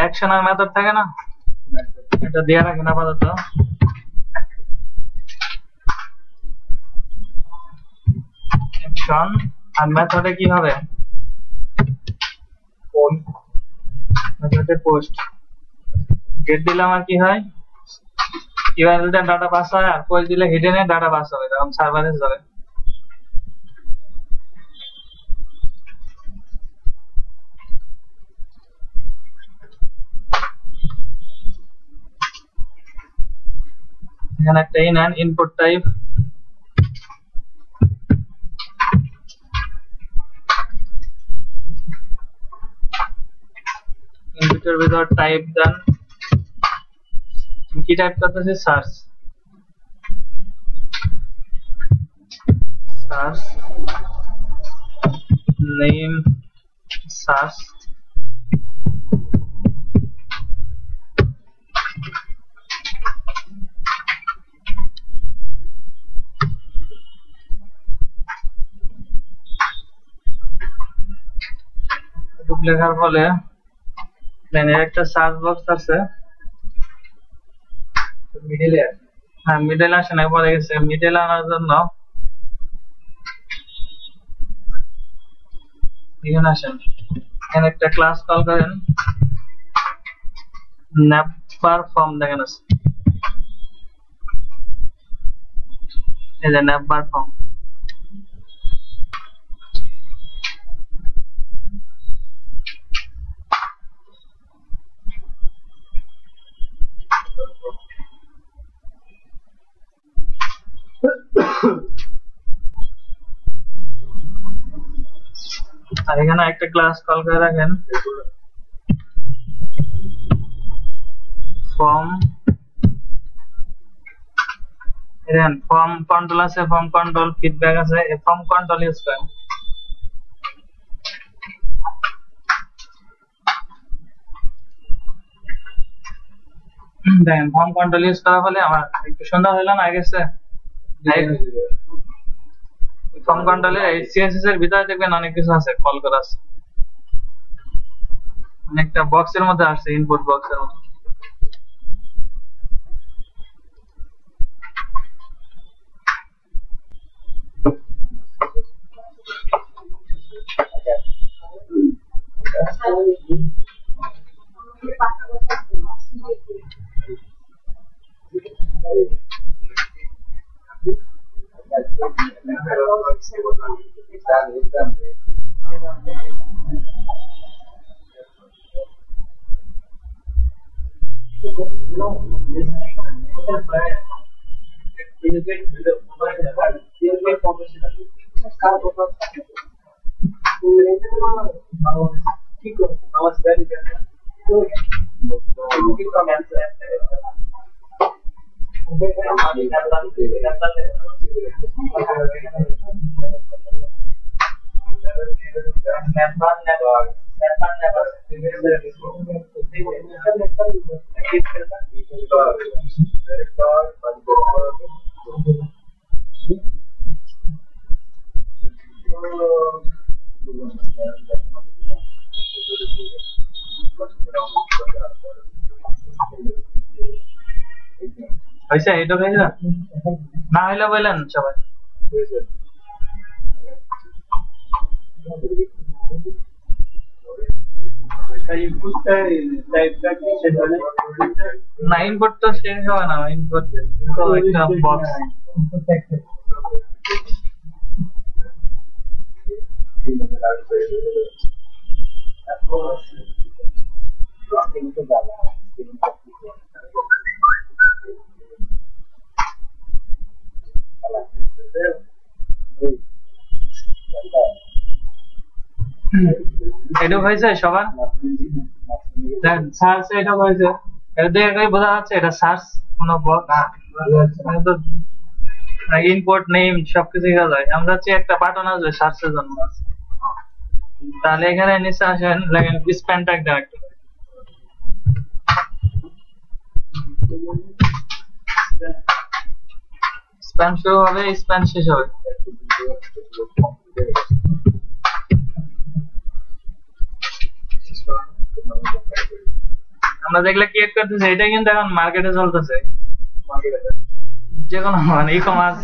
অ্যাকশন আর মেথড থাকে না, এটা দিয়ে রাখেন আপাতত। অ্যাকশন আর মেথডে কি হবে, মেথডে পোস্ট গেট দিলাম আর কি হয় ইউআরএল তে ডাটা পাস হয়, আর পোস্ট দিলে হিডেনে ডাটা পাস হবে, তখন সার্ভারে যাবে। এখানে একটা ইনপুট টাইপ, ইনপুটের ভিতর টাইপ দেন, কি টাইপ করতেছে, সার্চ নেম সার্চ, লেখার ফলে এর একটা সার্চ বক্স আছে, মিডলে হ্যাঁ মিডল আসে না, পরে গেছে মিডল আনার জন্য এখানে আসেন, এখানে একটা ক্লাস কল করেন ন্যাপবার ফর্ম, দেখেন আছে এই যে ন্যাপবার ফর্ম। আর এখানে একটা ক্লাস কল করে রাখেন ফর্ম, দেখেন ফর্ম কন্ট্রোল আছে, ফর্ম কন্ট্রোল ফিডব্যাক আছে, এই ফর্ম কন্ট্রোল ইউজ করেন। দেখেন ফর্ম কন্ট্রোল ইউজ করার ফলে আমার একটু সুন্দর হলো না, গেছে ফর্ম কন্ট্রোলে এই সিএসএস এর ভিতরে দেখবেন অনেক কিছু আছে, কল করা আছে, অনেকটা বক্সের মধ্যে আসছে, ইনপুট বক্সের মধ্যে। হয়েছে এটা হয়েছে না হইলে বললেন সবাই না ইনপুট তো শেষ হবে না ইনপুট তো একটা বক্স এটা হয়েছে সবার সার্চ এটা হয়েছে এটা দেখে বোঝা যাচ্ছে এটা সার্চ কোনো ইনপুট নেম সবকিছু করা যায় আমরা চাচ্ছি একটা বাটন আসবে সার্চের জন্য তাহলে এখানে নিচে আসেন লাগেন স্প্যান ট্যাগ ডাইরেক্ট স্প্যান শুরু হবে স্প্যান শেষ হবে আমরা যেগুলো ক্রিয়েট করতেছি এটা কিন্তু এখন মার্কেটে চলতেছে যে কোনো মানে ই কমার্স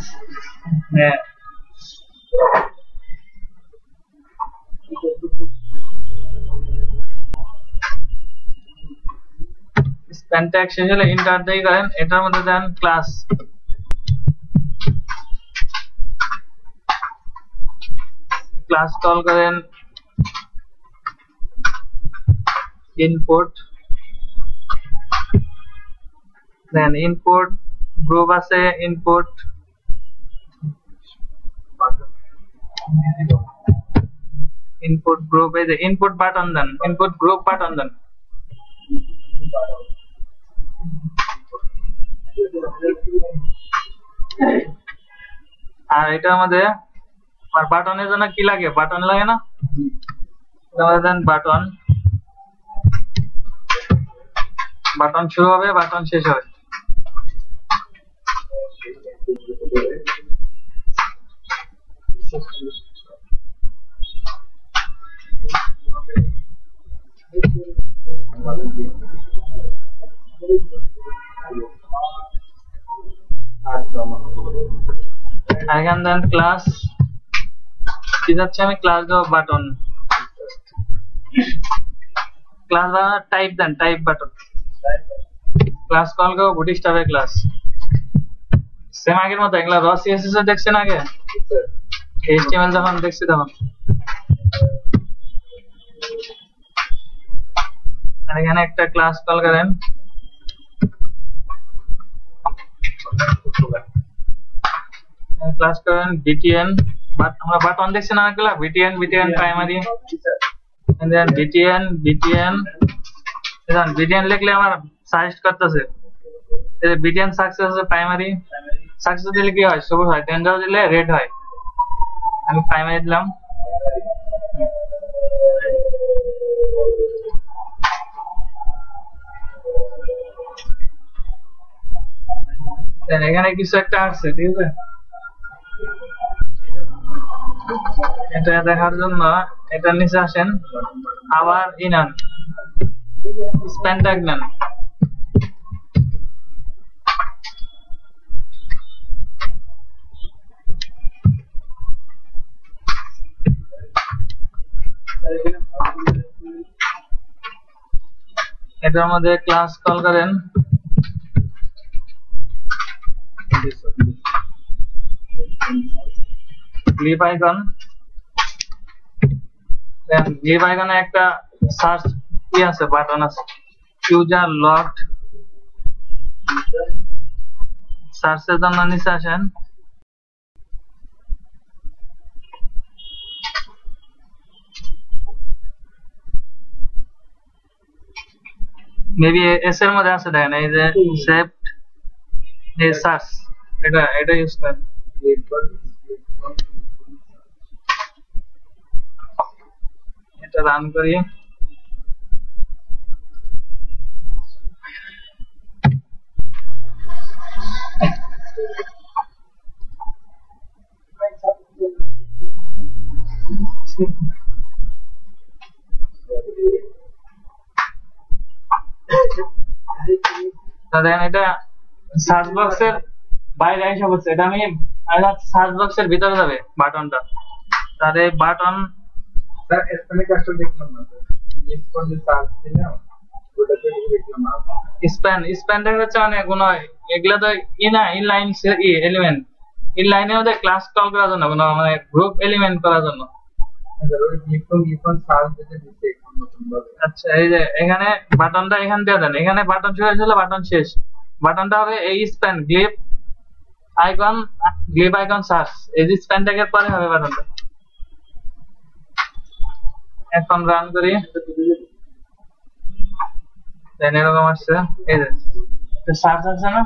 স্প্যান ট্যাগ শেষ হলে ইন্টার দিয়ে করেন এটার মধ্যে দেন ক্লাস কল করেন ইনপুট দেন ইনপুট গ্রুপ আছে ইনপুট গ্রুপ এই যে ইনপুট বাটন দেন ইনপুট গ্রুপ বাটন দেন আর এটা আমাদের আর বাটনের জন্য কি লাগে বাটন লাগে না দেন বাটন শুরু হবে বাটন শেষ হবে এখানে দেন ক্লাস কি যাচ্ছে আমি ক্লাস দেব বাটন ক্লাস টাইপ দেন টাইপ বাটন ক্লাস কল করব বুটস্ট্র্যাপ এর ক্লাস সেম আগের মতো এগুলা র সিএসএস এর দেখছেন আগে এইচটিএমএল যখন দেখছি তখন আর এখানে একটা ক্লাস কল করেন ক্লাস করেন btn আমরা বাটন দেখছি না এগুলা btn primary and then btn লিখলে আমার সাজেস্ট করতেছে এই যে btn সাকসেস আছে প্রাইমারি সাকসেস দিলে কি হয় সবুজ হয় টেন্ডার দিলে রেড হয় আমি প্রাইমারি দিলাম এখানে কিছু একটা আসছে ঠিক আছে এটা দেখার জন্য এটা নিচে আসেন আবার ইনান স্প্যান ট্যাগ নেন এটার মধ্যে ক্লাস কল করেন গ্লিপ আইকন দেন গ্লিপ আইকনে একটা সার্চ কি আছে বাটন আছে ইউজার লগড সার্চের জন্য নিচে আসেন মেবি এস এর মধ্যে আছে দেখেন এই যে সেভড এই সার্চ এটা ইউজ করেন এটা রান করি দেখেন এটা সার্চ বক্সের বাইরে এসে বলছে, এটা আমি সার্চ বক্সের ভিতরে যাবে বাটনটা, তাহলে বাটন স্প্যান দেখা যাচ্ছে মানে কোনো এগুলা তো ইনলাইন এলিমেন্ট, ইনলাইনের মধ্যে ক্লাস কল করার জন্য, কোনো মানে গ্রুপ এলিমেন্ট করার জন্য। আচ্ছা এই যে এখানে বাটনটা এখান দিয়ে দেন, এখানে বাটন শুরু হয়েছিল বাটন শেষ, বাটনটা হবে এই স্প্যান গ্লিপ আইকন সার্চ, এই যে স্প্যান ট্যাগের পরে হবে বাটনটা। এখন রান করি, দেন এরকম আসছে, এই যে সার্চ আছে না,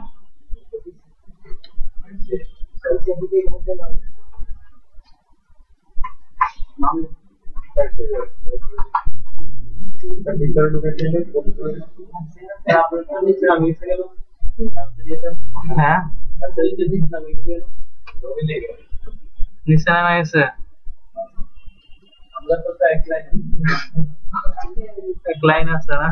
হ্যাঁ নিচে নামে গেছে, এক লাইন আছে না,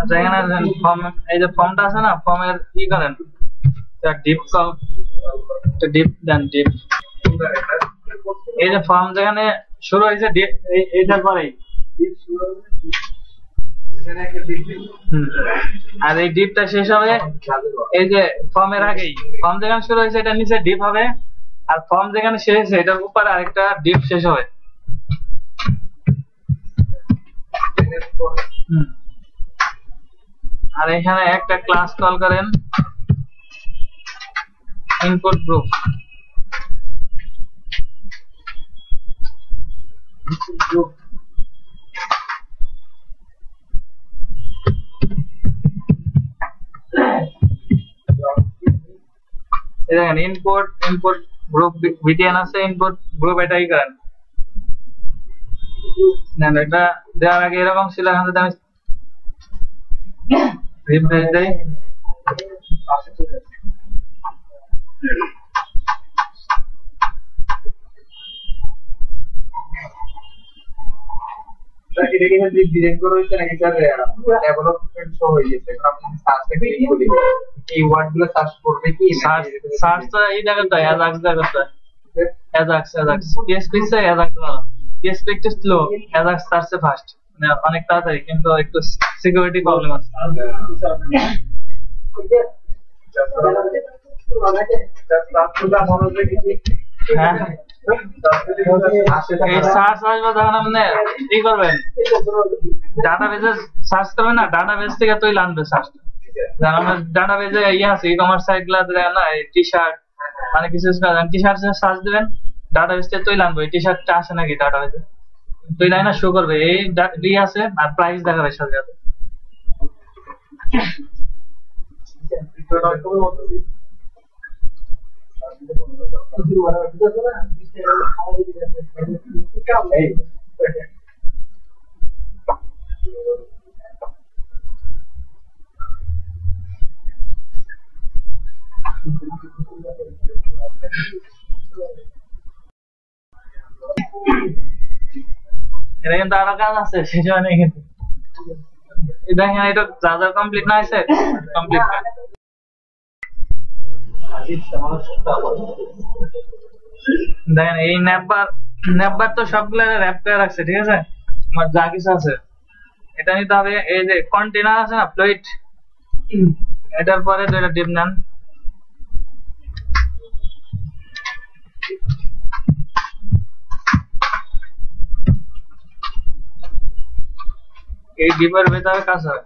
আচ্ছা এখানে ফর্ম, এই যে ফর্মটা আছে না, ফর্মের কি করেন ডিপ কল, ডিপ দেন ডিপ, এই যে ফর্ম যেখানে শুরু হয়েছে এইটার পরেই, আর এই ডিপটা শেষ হবে এই যে ফর্মের আগেই, ফর্ম যেখানে শুরু হয়েছে এটা নিচে ডিপ হবে, আর ফর্ম যেখানে শেষ হয়েছে এটার উপরে আরেকটা ডিপ শেষ হবে। আর এখানে একটা ক্লাস কল করেন ইনপুট গ্রুপ, দেখেন ইনপুট গ্রুপ ভিটিএন আছে, ইনপুট গ্রুপ এটাই করেন, এটা দেওয়ার আগে এরকম ছিল, এখান থেকে আমি রিফ্রেশ দেই, সার্চ তো এই জায়গাটা অ্যাজাক্স জায়গাটা, অ্যাজাক্স পিএসপি তে অ্যাজাক্স ভালো, পিএসপি একটু স্লো, অ্যাজাক্স সার্চে ফাস্ট, মানে অনেক তাড়াতাড়ি, কিন্তু একটু সিকিউরিটি প্রবলেম আছে। হ্যাঁ এই সার্চ আসবে যখন আপনি কি করবেন, ডাটাবেজে সার্চ করবেন না, ডাটাবেজ থেকে তুই আনবে সার্চ, আমার ডাটাবেজে ইয়ে আছে ই কমার্স সাইট গুলা না, টি শার্ট মানে কিছু টি শার্ট সার্চ দিবেন, ডাটাবেজ থেকে তুই আনবে, টি শার্টটা আসে নাকি ডাটাবেজে, তুই লাইনা শো করবে এই ই আছে, আর প্রাইস দেখাবে সাথে সাথে। এটা কিন্তু আরো কাজ আছে, সেই জন্য কিন্তু দেখেন এটা যা যা কমপ্লিট না হয়েছে কমপ্লিট, দেখেন এই ন্যাপবার তো সবগুলো র্যাপ করে রাখছে, ঠিক আছে, আমার যা কিছু আছে এটা নিতে হবে। এই যে কন্টেনার আছে না ফ্লুইড, এটার পরে দুইটা ডিপ নেন, এই ডিপের ভেতরে কাজ হয়,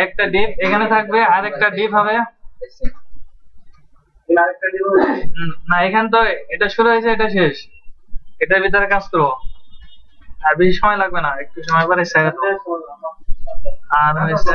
একটা ডিপ এখানে থাকবে আর একটা ডিপ হবে না, এখান তো এটা শুরু হয়েছে এটা শেষ, এটার ভিতরে কাজ করবো আর বেশি সময় লাগবে না, একটু সময় পরে ছেড়ে দেবো। আর হয়েছে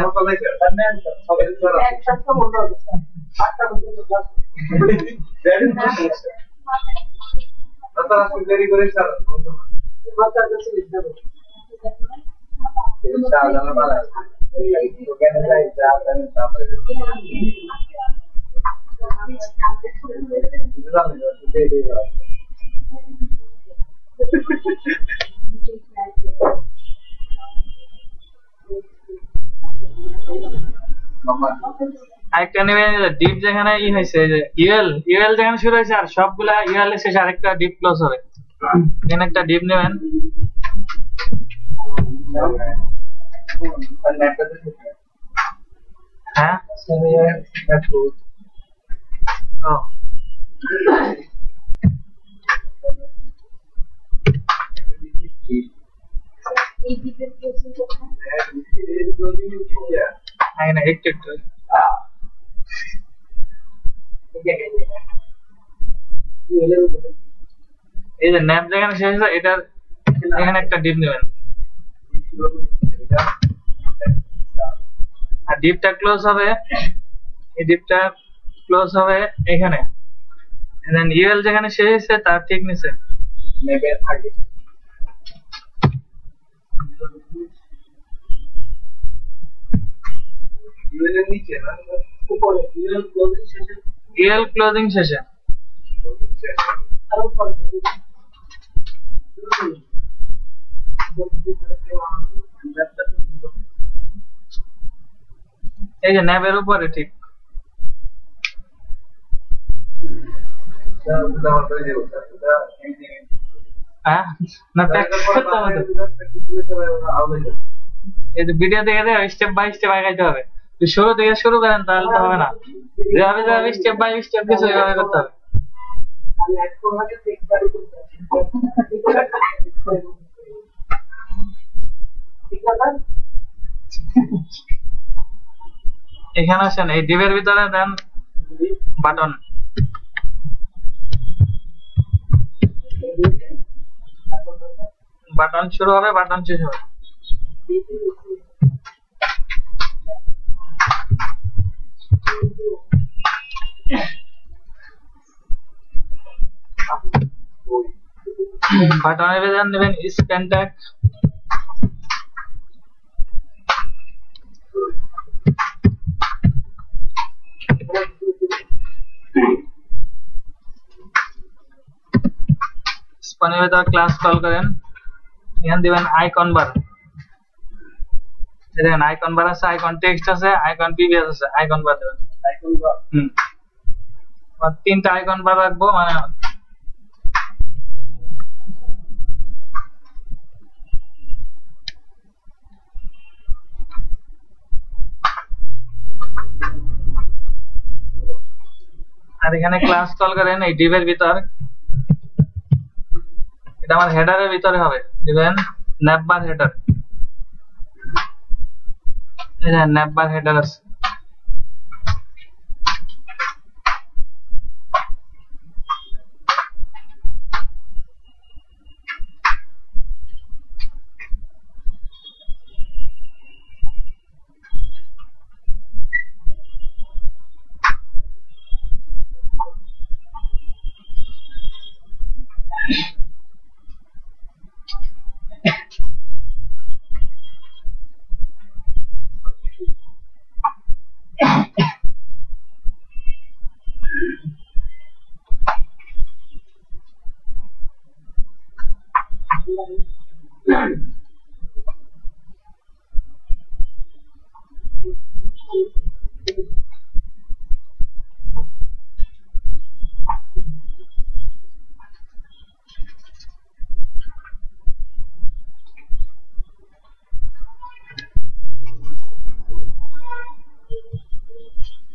আরেকটা নেবেন ডিপ যেখানে ই হয়েছে যে ইউএল যেখানে শুরু হয়েছে আর সবগুলা ইউএল এর শেষে আরেকটা ডিপ ক্লোজ হবে, এখানে একটা ডিপ নেবেন। হ্যাঁ ও না একটু একটু এই যে ন্যাপ যেখানে শেষ হয়েছে এটার এখানে একটা ডিপ নেবেন আর ডিপটা ক্লোজ হবে, এই ডিপটা ক্লোজ হবে এখানে, দেন ইউএল যেখানে শেষ হয়েছে তার ঠিক নিচে ইউএল ক্লোজিং শেষে এই যে ন্যাবের উপরে ঠিক হ্যাঁ না প্র্যাকটিস করতে হবে, এই যে ভিডিও দেখে দেখে স্টেপ বাই স্টেপ আগাইতে হবে, তুই শুরু থেকে শুরু করেন তাহলে তো হবে না, যেভাবে যেভাবে স্টেপ বাই স্টেপ কিছু এভাবে করতে হবে। এখানে আসেন, এই ডিপের ভিতরে দেন বাটন, বাটন শুরু হবে বাটন শেষ হবে। বাটনের ভিতরে নেবেন স্প্যান ট্যাগ, স্প্যানের ভিতরে ক্লাস কল করেন, এখানে দিবেন আইকন বার, দেখেন আইকন বার আছে, আইকন টেক্সট আছে, আইকন পিভিএস আছে, আইকন বার দেবেন। তিনটা আইকন বার রাখবো, মানে আর এখানে ক্লাস কল করেন এই ডিভের ভিতর, এটা আমার হেডারের ভিতরে হবে, দিবেন ন্যাপবার হেডার, এই যে ন্যাপবার হেডার আছে,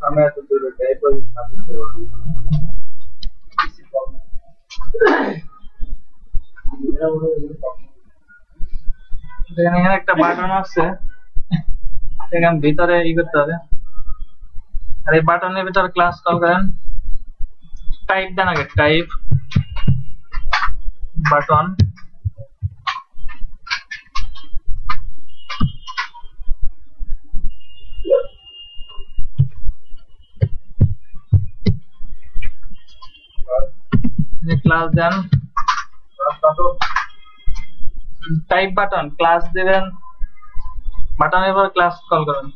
আমি এত দূরে টাইপল সামনে এখানে একটা বাটন আছে, এখানে ভিতরে ই করতে হবে আর এই বাটনের ভিতরে ক্লাস কল করেন টাইপ দেন আগে টাইপ বাটন ক্লাস দেন টাইপ বাটন ক্লাস দিবেন বাটনের পর ক্লাস কল করুন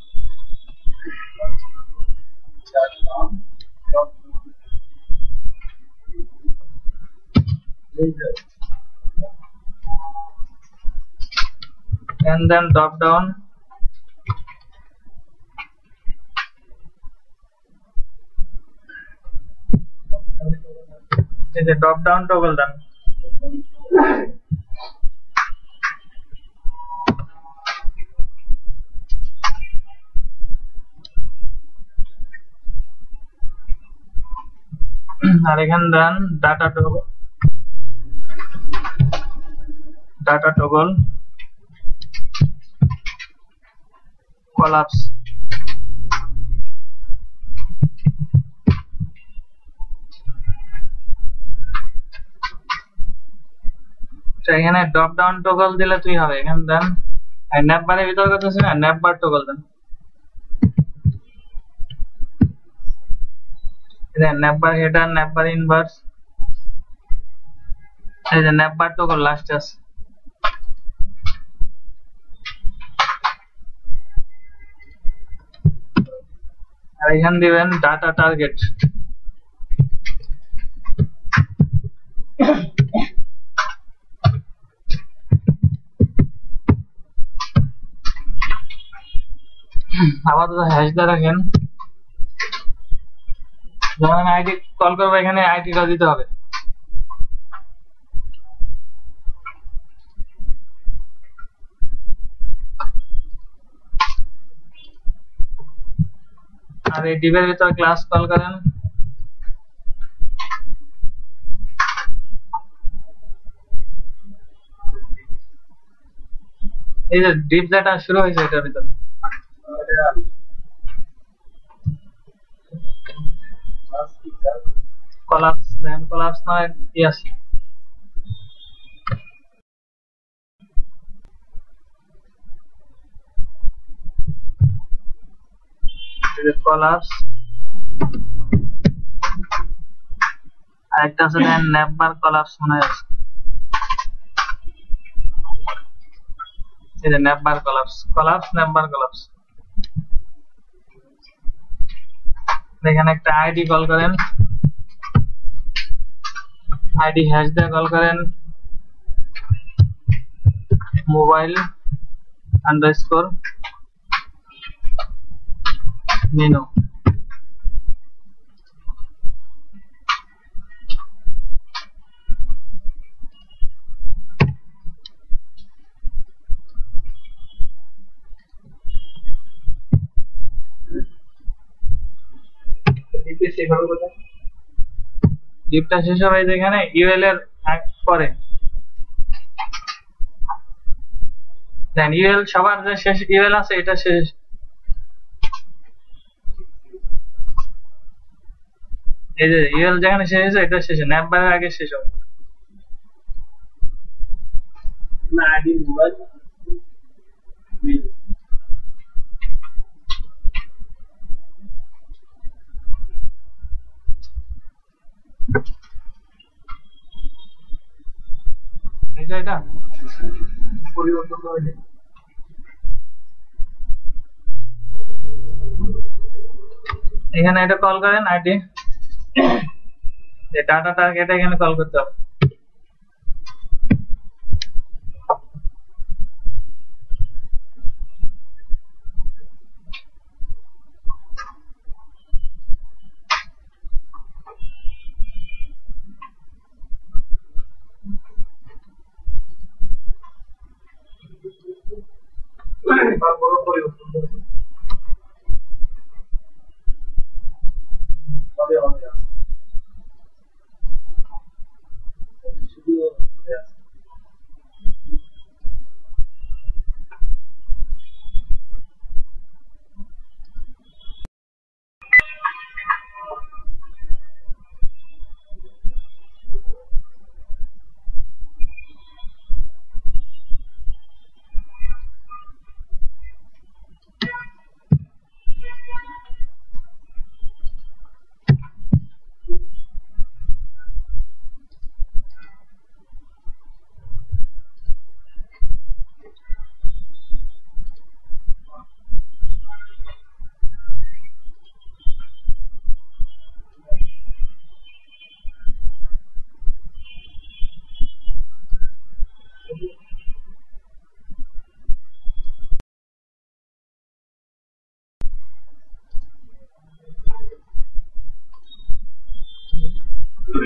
and then drop down is a drop down toggle done আর এখানে দেন ডাটা টগল collapse এখানে ড্রপ ডাউন টগল দিলে তুই হবে এখানে দেন ন্যাপ বারের ভিতরে করতেছি না ন্যাপ বার টগল দেন ন্যাপ বার হেডার ন্যাপ বার ইনভার্স এই যে ন্যাপ বার টগল লাস্ট আছে আর এখানে দিবেন ডাটা টার্গেট আপাতত হ্যাশ দিয়ে রাখেন যখন আমি আইডি কল করবো এখানে আইডিটা দিতে হবে আর এই ডিভের ভিতর ক্লাস কল করেন এই যে ডিপ যেটা শুরু হয়েছে এটার ভিতর collapse then collapse না yes this is collapse আরেকটা আছে দেন ন্যাপ বার collapse মনে আছে এই যে ন্যাপ বার collapse ন্যাপ বার collapse এখানে একটা আইডি কল করেন আইডি হ্যাশ দিয়ে কল করেন মোবাইল আন্ডারস্কোর মেনু ডিপটা শেষ হবে যেখানে ইউএল এর পরে দেন ইউএল সবার যে শেষ ইউএল আছে এটা শেষ এই যে ইউএল যেখানে শেষ হয়েছে এটা শেষ ন্যাপ বারের আগে শেষ হবে না আইডি মোবাইল এই যে এটা পরিবর্তন করে এখানে এটা কল করেন আইডি এই ডাটা টার্গেট এখানে কল করতে হবে বড় পরিবর্তন তবে আমাদের আছে শুধু ডিপ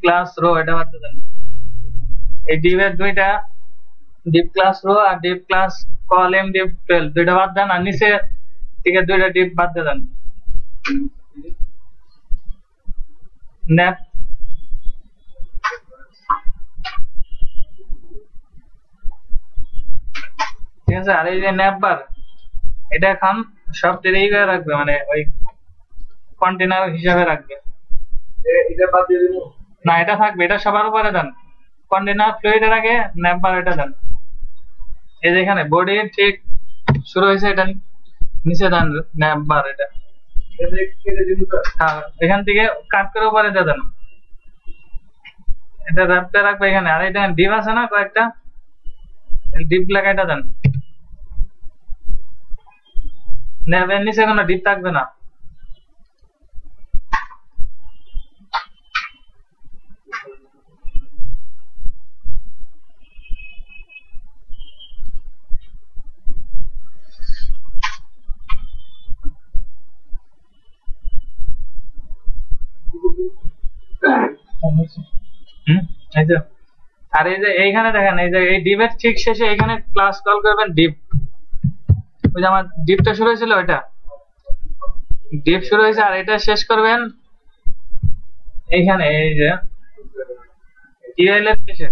ক্লাস রো এটা বাদ দেন। এই ডিপের দুইটা ডিপ ক্লাস রো আর ডিপ ক্লাস কলাম ডিপ 12 দুইটা বাদ দেন, আর নিচে থেকে দুইটা ডিপ বাদ দেন। ন্যাপ ঠিক আছে। আর এই যে ন্যাপ বার এটা এখন সব ই করে রাখবে, মানে ওই কন্টেনার হিসাবে রাখবে। এটা বাদ দিয়ে দিন না, এটা থাকবে, এটা সবার উপরে দেন। কন্টেনার ফ্লুইডের আগে ন্যাপ বার এটা দেন। এই যে এখানে বডি ঠিক শুরু হয়েছে, এটা নিচে দেন ন্যাপ বার এটা। কেটে দিন স্যার। হ্যাঁ, এখান থেকে কাট করে উপরে দিয়ে দেন। এটা র্যাপটা রাখবে এখানে। আর এটা ডিপ আছে না কয়েকটা, ডিপ লাগাইটা দেন। ন্যাপের নিচে কোনো ডিপ থাকবে না। এই যে, আর এই যে এইখানে দেখেন, এই যে এই ডিপের ঠিক শেষে এখানে ক্লাস কল করবেন ডিপ। ওই যে আমার ডিপটা শুরু হয়েছিল, ওইটা ডিপ শুরু হয়েছে, আর এটা শেষ করবেন এইখানে, এই যে টিএল এর শেষে।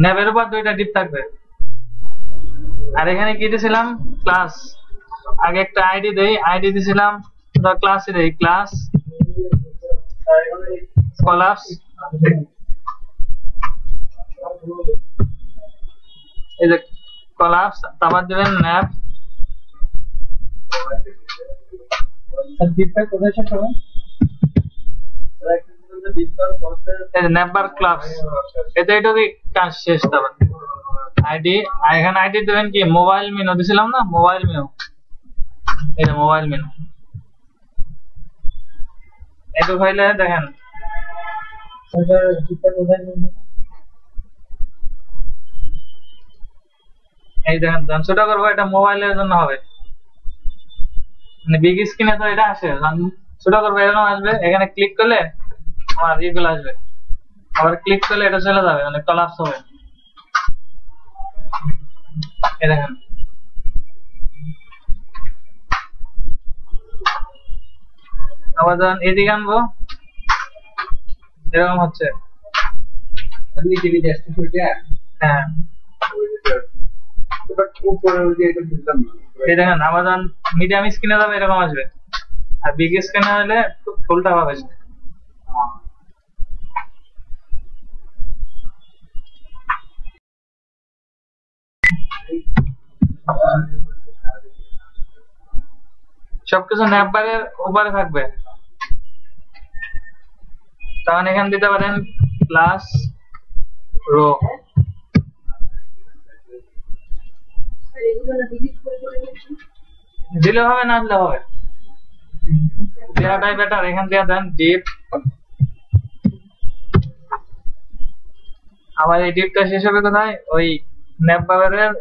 ন্যাবের উপর দুইটা ডিপ থাকবে। আর এখানে কি দিয়েছিলাম, ক্লাস। আগে একটা আইডি দেই, আইডি দিয়েছিলাম ক্লাসে দেই, ক্লাস কলাপস। এই যে কলাপস, তারপর দেবেন ন্যাপ। ডিপটা কোথায় শেষ হবে? ন্যাপ বার ক্লাস, এটা এটুকুই কাজ শেষ। তারপর আইডি, এখানে আইডি দেবেন কি, মোবাইল মেনু দিছিলাম না, মোবাইল মেনু। এই যে মোবাইল মেনু, একটু হইলে দেখেন। এই দেখেন, ছোট করবো, এটা মোবাইলের জন্য হবে, মানে বিগ স্ক্রিনে তো এটা আসে। ছোট করবো, এরকম আসবে। এখানে ক্লিক করলে আমার ইগুলো আসবে, আবার ক্লিক করলে এটা চলে যাবে, মানে কলাপস হবে। এই দেখেন, আবার যখন এদিকে আনবো এরকম হচ্ছে। হ্যাঁ, এই দেখেন, আবার যখন মিডিয়াম স্ক্রিনে যাবে এরকম আসবে, আর বিগ স্ক্রিনে হলে ফুলটা পাবে। সবকিছু ন্যাপ বারের উপরে থাকবে। তখন এখানে দিতে পারেন ক্লাস রো। দিলে হবে, না দিলে হবে, দেওয়াটাই বেটার। এখান দিয়ে দেন ডিপ। আবার এই ডিপটা শেষ হবে কোথায়, ওই ন্যাপ বারের।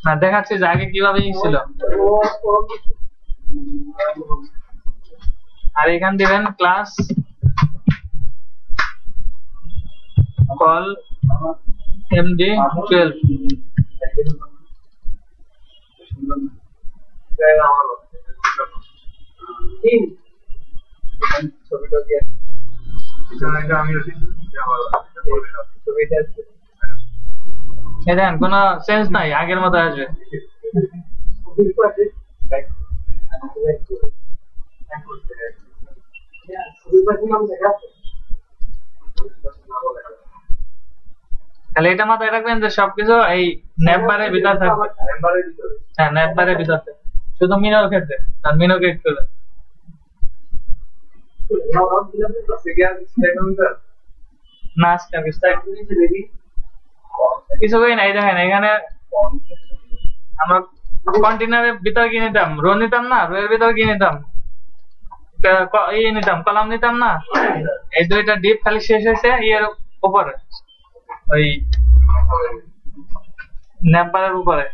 না, দেখাচ্ছি যে আগে কিভাবে ছিল। আর এখান দিবেন ক্লাস কল MD12। দেখেন, কোনো চেঞ্জ নাই, আগের মতো আসবে। তাহলে এটা মাথায় রাখবেন যে সবকিছু এই ন্যাপ বারের ভিতর থাকবে। হ্যাঁ, ন্যাপ বারের ভিতর থাকবে, শুধু মিনোর ক্ষেত্রে। আর মিনো ক্রিয়েট করবে না, কিছু করি না। এই দেখেন, এখানে আমরা কন্টেনারের ভিতর কি নিতাম, রো নিতাম না, রো এর ভিতর কি নিতাম, ইয়ে নিতাম, কলাম নিতাম না, এই দুইটা ডিপ খালি শেষ হয়েছে ইয়ের উপরে, ওই ন্যাপবারের উপরে।